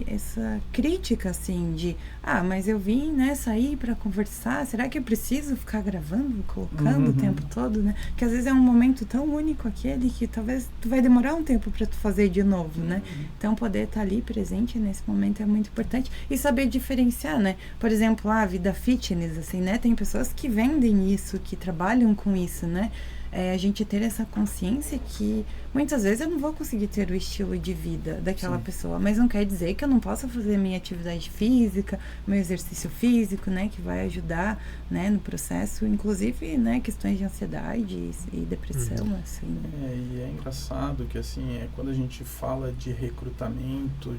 C: essa crítica, assim, de mas eu vim, né, sair para conversar, será que eu preciso ficar gravando, colocando o tempo todo, né? Que às vezes é um momento tão único aquele que talvez tu vai demorar um tempo para tu fazer de novo, né? Então poder estar ali presente nesse momento é muito importante e saber diferenciar, né? Por exemplo, a vida fitness, assim, né? Tem pessoas que vendem isso, que trabalham com isso, né? A gente ter essa consciência que muitas vezes eu não vou conseguir ter o estilo de vida daquela pessoa, mas não quer dizer que eu não possa fazer minha atividade física, meu exercício físico, né, que vai ajudar, né, no processo, inclusive, né, questões de ansiedade e depressão, assim.
A: E é engraçado que, assim, quando a gente fala de recrutamento,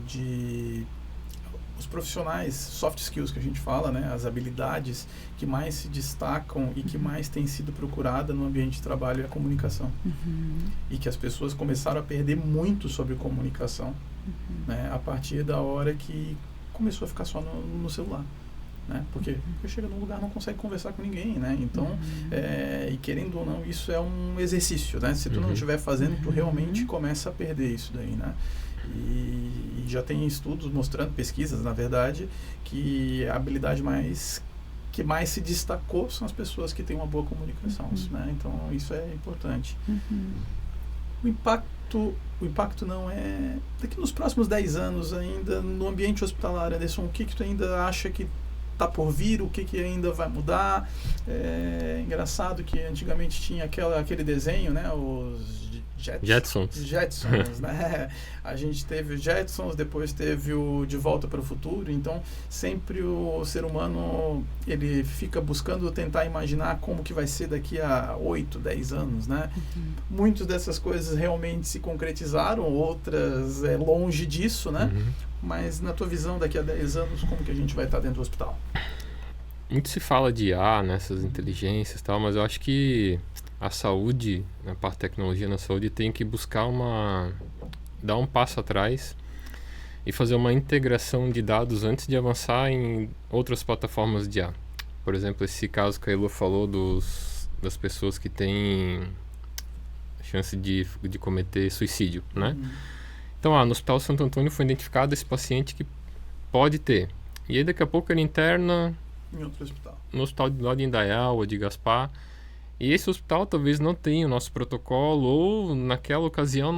A: os profissionais, soft skills que a gente fala, né, as habilidades que mais se destacam e que mais têm sido procurada no ambiente de trabalho é a comunicação. E que as pessoas começaram a perder muito sobre comunicação, né, a partir da hora que começou a ficar só no celular. Né? Porque chega num lugar não consegue conversar com ninguém, né? Então, e querendo ou não, isso é um exercício, né? Se tu não estiver fazendo, tu realmente começa a perder isso daí, né? E já tem estudos mostrando, pesquisas, na verdade, que a habilidade que mais se destacou são as pessoas que têm uma boa comunicação, né? Então, isso é importante. O impacto não é... Daqui nos próximos 10 anos ainda, no ambiente hospitalar, Anderson, o que tu ainda acha que está por vir, o que ainda vai mudar? É engraçado que antigamente tinha aquele desenho, né? Os Jetsons, né? A gente teve os Jetsons, depois teve o De Volta para o Futuro. Então, sempre o ser humano, ele fica buscando tentar imaginar como que vai ser daqui a 8, 10 anos, né? Muitas dessas coisas realmente se concretizaram, outras longe disso, né? Mas na tua visão, daqui a 10 anos, como que a gente vai estar dentro do hospital?
B: Muito se fala de IA, nessas inteligências e tal, mas eu acho que a saúde, a parte de tecnologia na saúde, tem que buscar dar um passo atrás e fazer uma integração de dados antes de avançar em outras plataformas de IA. Por exemplo, esse caso que a Elo falou das pessoas que têm chance de cometer suicídio, né? Então, no Hospital Santo Antônio foi identificado esse paciente que pode ter. E aí, daqui a pouco, ele interna
A: em outro hospital.
B: No hospital lá de Indaial ou de Gaspar. E esse hospital talvez não tenha o nosso protocolo ou naquela ocasião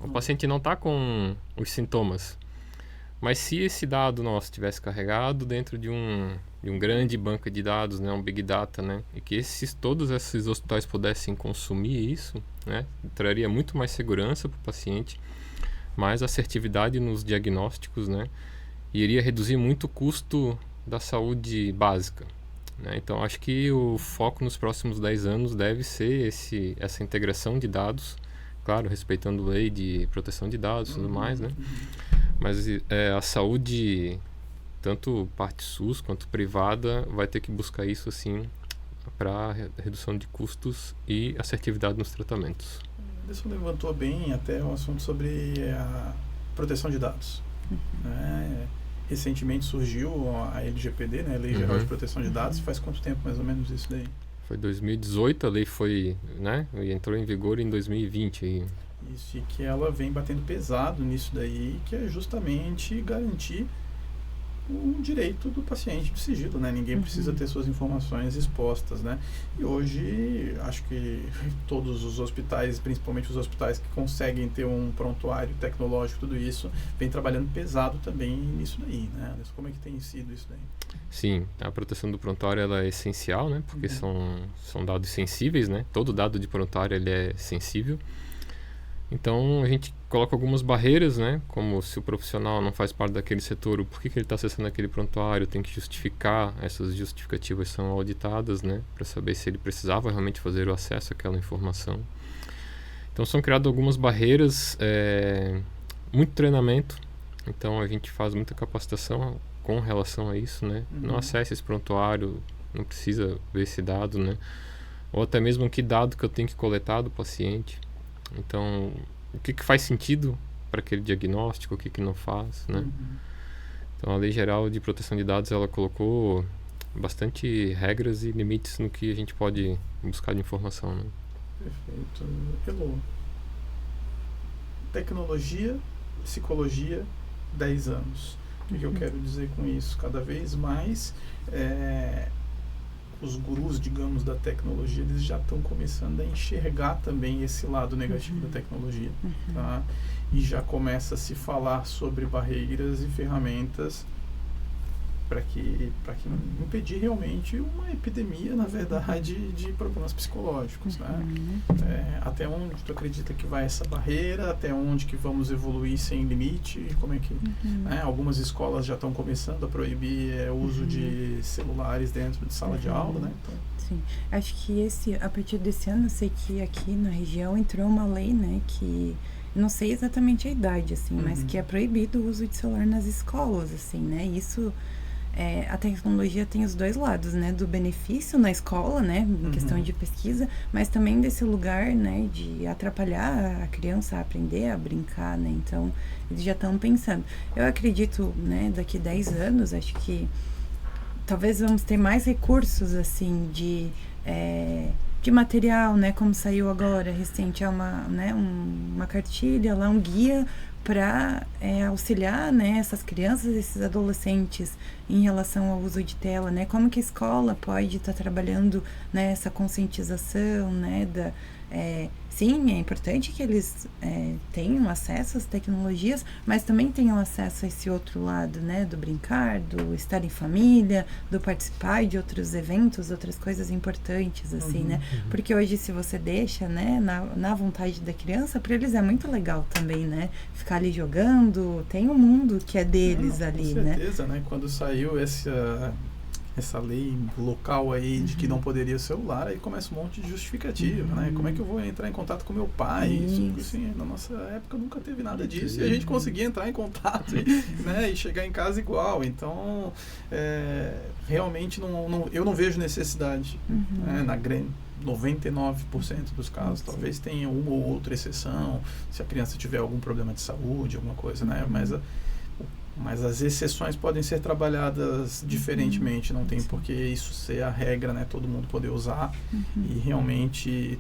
B: o paciente não está com os sintomas. Mas se esse dado nosso tivesse carregado dentro de um grande banco de dados, né, um Big Data, né, e que todos esses hospitais pudessem consumir isso, né? Traria muito mais segurança para o paciente, mais assertividade nos diagnósticos, né? E iria reduzir muito o custo da saúde básica, né? Então, acho que o foco nos próximos 10 anos deve ser essa integração de dados, claro, respeitando a lei de proteção de dados e tudo mais, né? Mas a saúde, tanto parte SUS quanto privada, vai ter que buscar isso, assim, para redução de custos e assertividade nos tratamentos.
A: Isso levantou bem até um assunto sobre a proteção de dados. Né? Recentemente surgiu a LGPD, né? Lei Geral de Proteção de Dados. Faz quanto tempo mais ou menos isso daí?
B: Foi 2018, a lei foi, né? Entrou em vigor em 2020.
A: Isso, e que ela vem batendo pesado nisso daí, que é justamente garantir o direito do paciente de sigilo, né? Ninguém precisa ter suas informações expostas, né? E hoje, acho que todos os hospitais, principalmente os hospitais que conseguem ter um prontuário tecnológico, tudo isso, vem trabalhando pesado também nisso daí, né? Como é que tem sido isso daí?
B: Sim, a proteção do prontuário ela é essencial, né? Porque são dados sensíveis, né? Todo dado de prontuário ele é sensível. Então, a gente coloca algumas barreiras, né? Como se o profissional não faz parte daquele setor, por que ele está acessando aquele prontuário, tem que justificar, essas justificativas são auditadas, né? Para saber se ele precisava realmente fazer o acesso àquela informação. Então, são criadas algumas barreiras, muito treinamento. Então, a gente faz muita capacitação com relação a isso, né? Não acesse esse prontuário, não precisa ver esse dado, né? Ou até mesmo que dado que eu tenho que coletar do paciente. Então, o que faz sentido para aquele diagnóstico, o que não faz, né? Então, a Lei Geral de Proteção de Dados, ela colocou bastante regras e limites no que a gente pode buscar de informação, né?
A: Perfeito. Elô, tecnologia, psicologia, 10 anos. O que eu quero dizer com isso? Cada vez mais os gurus, digamos, da tecnologia, eles já estão começando a enxergar também esse lado negativo da tecnologia, tá? E já começa a se falar sobre barreiras e ferramentas para que impedir realmente uma epidemia, na verdade, de problemas psicológicos, né? Até onde tu acredita que vai essa barreira? Até onde que vamos evoluir sem limite? Como é que... né? Algumas escolas já estão começando a proibir o uso de celulares dentro de sala de aula, né? Então,
C: sim, acho que a partir desse ano, eu sei que aqui na região entrou uma lei, né, que não sei exatamente a idade, assim, mas que é proibido o uso de celular nas escolas, assim, né? Isso... a tecnologia tem os dois lados, né, do benefício na escola, né, em questão de pesquisa, mas também desse lugar, né, de atrapalhar a criança a aprender, a brincar, né, então eles já estão pensando. Eu acredito, né, daqui 10 anos, acho que talvez vamos ter mais recursos, assim, de material, né, como saiu agora, recente, uma cartilha lá, um guia para auxiliar, né, essas crianças, esses adolescentes em relação ao uso de tela, né, como que a escola pode estar trabalhando, né, essa conscientização, né, sim, é importante que eles tenham acesso às tecnologias, mas também tenham acesso a esse outro lado, né, do brincar, do estar em família, do participar de outros eventos, outras coisas importantes, assim, né, porque hoje se você deixa, né, na vontade da criança, para eles é muito legal também, né, ficar ali jogando, tem um mundo que é deles ali, né.
A: Com certeza, né, quando saiu essa lei local aí de que não poderia celular, aí começa um monte de justificativa, né? Como é que eu vou entrar em contato com meu pai? Isso, assim, na nossa época nunca teve nada disso. E a gente conseguia entrar em contato né? E chegar em casa igual. Então, realmente eu não vejo necessidade, né? Na grande 99% dos casos. Talvez tenha uma ou outra exceção, se a criança tiver algum problema de saúde, alguma coisa, né? Mas as exceções podem ser trabalhadas diferentemente, não tem por que isso ser a regra, né? Todo mundo poder usar e realmente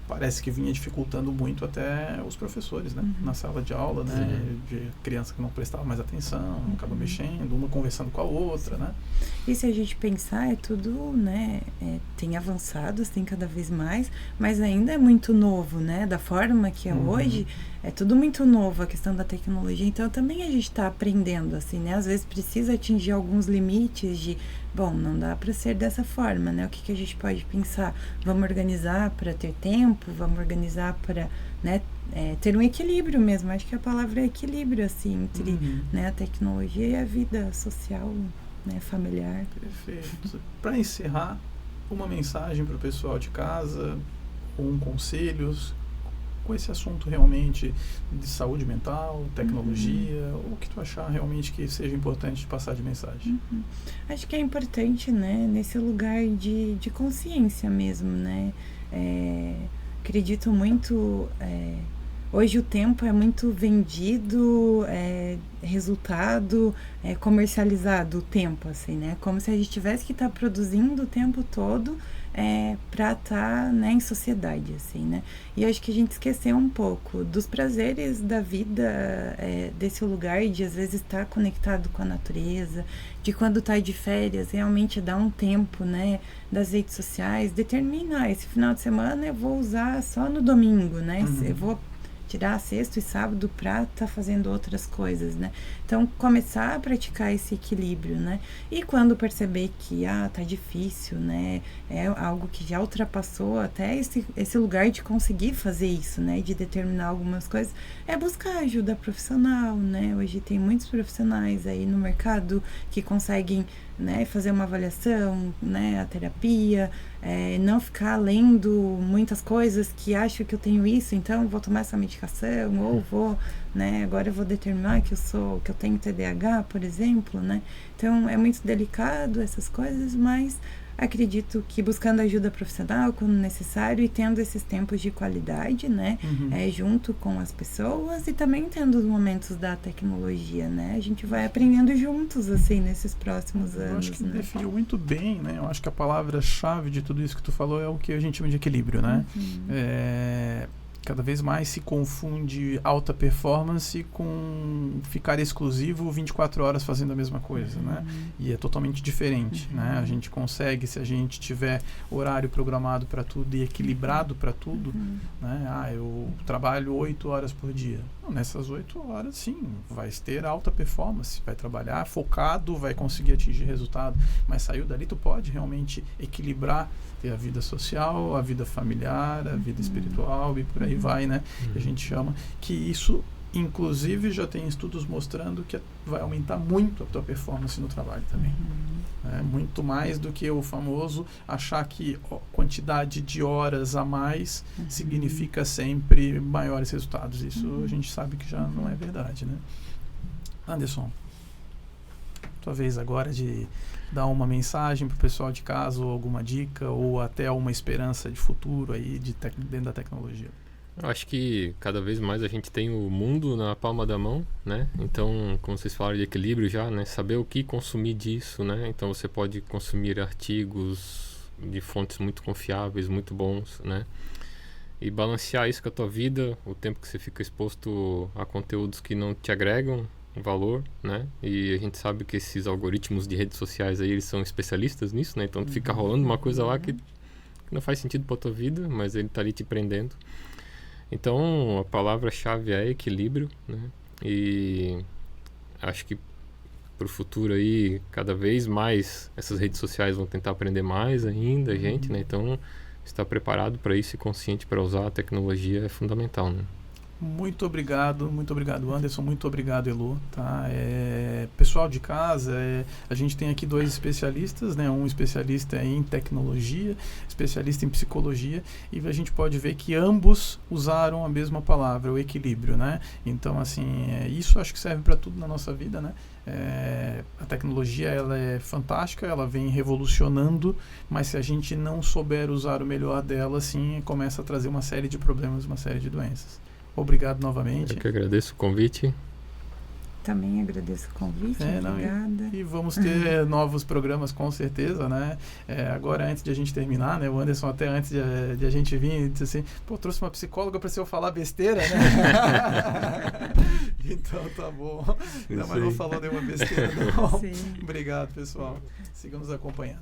A: parece que vinha dificultando muito até os professores, né? Na sala de aula, né? De criança que não prestava mais atenção, acaba mexendo, uma conversando com a outra, né?
C: E se a gente pensar, tudo, né? Tem avançados, tem cada vez mais, mas ainda é muito novo, né? Da forma que é hoje, é tudo muito novo, a questão da tecnologia. Então, também a gente está aprendendo, assim, né? Às vezes precisa atingir alguns limites de bom, não dá para ser dessa forma, né? O que a gente pode pensar? Vamos organizar para ter tempo, vamos organizar para, né, ter um equilíbrio mesmo. Acho que a palavra é equilíbrio, assim, entre né, a tecnologia e a vida social, né, familiar.
A: Perfeito. Para encerrar, uma mensagem para o pessoal de casa, ou conselhos com esse assunto realmente de saúde mental, tecnologia, o que tu achar realmente que seja importante de passar de mensagem.
C: Acho que é importante, né, nesse lugar de consciência mesmo, né, acredito muito, hoje o tempo é muito vendido, resultado, comercializado o tempo, assim, né, como se a gente tivesse que estar produzindo o tempo todo para estar, né, em sociedade, assim, né? E acho que a gente esqueceu um pouco dos prazeres da vida, desse lugar de às vezes estar conectado com a natureza, de quando está de férias, realmente dar um tempo, né, das redes sociais, determinar esse final de semana eu vou usar só no domingo, né? Eu vou tirar sexta e sábado para estar fazendo outras coisas, né? Então, começar a praticar esse equilíbrio, né? E quando perceber que, tá difícil, né? É algo que já ultrapassou até esse lugar de conseguir fazer isso, né? De determinar algumas coisas, buscar ajuda profissional, né? Hoje tem muitos profissionais aí no mercado que conseguem, né, fazer uma avaliação, né, a terapia, não ficar lendo muitas coisas que acho que eu tenho isso, então vou tomar essa medicação, ou vou, né, agora eu vou determinar que eu tenho TDAH, por exemplo, né, então é muito delicado essas coisas, mas acredito que buscando ajuda profissional quando necessário e tendo esses tempos de qualidade, né, junto com as pessoas e também tendo os momentos da tecnologia, né, a gente vai aprendendo juntos, assim, nesses próximos anos.
A: Eu acho que
C: né?
A: definiu muito bem, né, eu acho que a palavra-chave de tudo isso que tu falou é o que a gente chama de equilíbrio, né, cada vez mais se confunde alta performance com ficar exclusivo 24 horas fazendo a mesma coisa, né? E é totalmente diferente, né? A gente consegue, se a gente tiver horário programado para tudo e equilibrado para tudo, né? Eu trabalho 8 horas por dia. Nessas 8 horas, sim, vai ter alta performance, vai trabalhar focado, vai conseguir atingir resultado, mas saiu dali, tu pode realmente equilibrar, ter a vida social, a vida familiar, a vida espiritual e por aí vai, né? A gente chama que isso, inclusive, já tem estudos mostrando que vai aumentar muito a tua performance no trabalho também. Muito mais do que o famoso achar que quantidade de horas a mais significa sempre maiores resultados. Isso a gente sabe que já não é verdade, né? Anderson, tua vez agora de dar uma mensagem para o pessoal de casa, ou alguma dica, ou até uma esperança de futuro aí dentro da tecnologia.
B: Eu acho que cada vez mais a gente tem o mundo na palma da mão, né? Então, como vocês falaram de equilíbrio já, né? Saber o que consumir disso, né? Então, você pode consumir artigos de fontes muito confiáveis, muito bons, né? E balancear isso com a tua vida, o tempo que você fica exposto a conteúdos que não te agregam valor, né? E a gente sabe que esses algoritmos de redes sociais aí, eles são especialistas nisso, né? Então, fica rolando uma coisa lá que não faz sentido pra tua vida, mas ele tá ali te prendendo. Então, a palavra-chave é equilíbrio, né? E acho que pro futuro aí, cada vez mais essas redes sociais vão tentar aprender mais ainda a gente, né? Então, estar preparado para isso e consciente para usar a tecnologia é fundamental, né?
A: Muito obrigado Anderson, muito obrigado Elo, tá? Pessoal de casa, a gente tem aqui 2 especialistas, né? Um especialista em tecnologia, especialista em psicologia, e a gente pode ver que ambos usaram a mesma palavra, o equilíbrio, né? Então, assim, isso acho que serve para tudo na nossa vida, né? A tecnologia, ela é fantástica, ela vem revolucionando, mas se a gente não souber usar o melhor dela, assim, começa a trazer uma série de problemas, uma série de doenças. Obrigado novamente.
B: Eu que agradeço o convite.
C: Também agradeço o convite, obrigada.
A: E vamos ter novos programas, com certeza, né? Agora, antes de a gente terminar, né? O Anderson, até antes de a gente vir, disse assim, trouxe uma psicóloga para se eu falar besteira, né? Então, tá bom. Não, mas não falou nenhuma besteira, não. Sim. Obrigado, pessoal. Sigam nos acompanhando.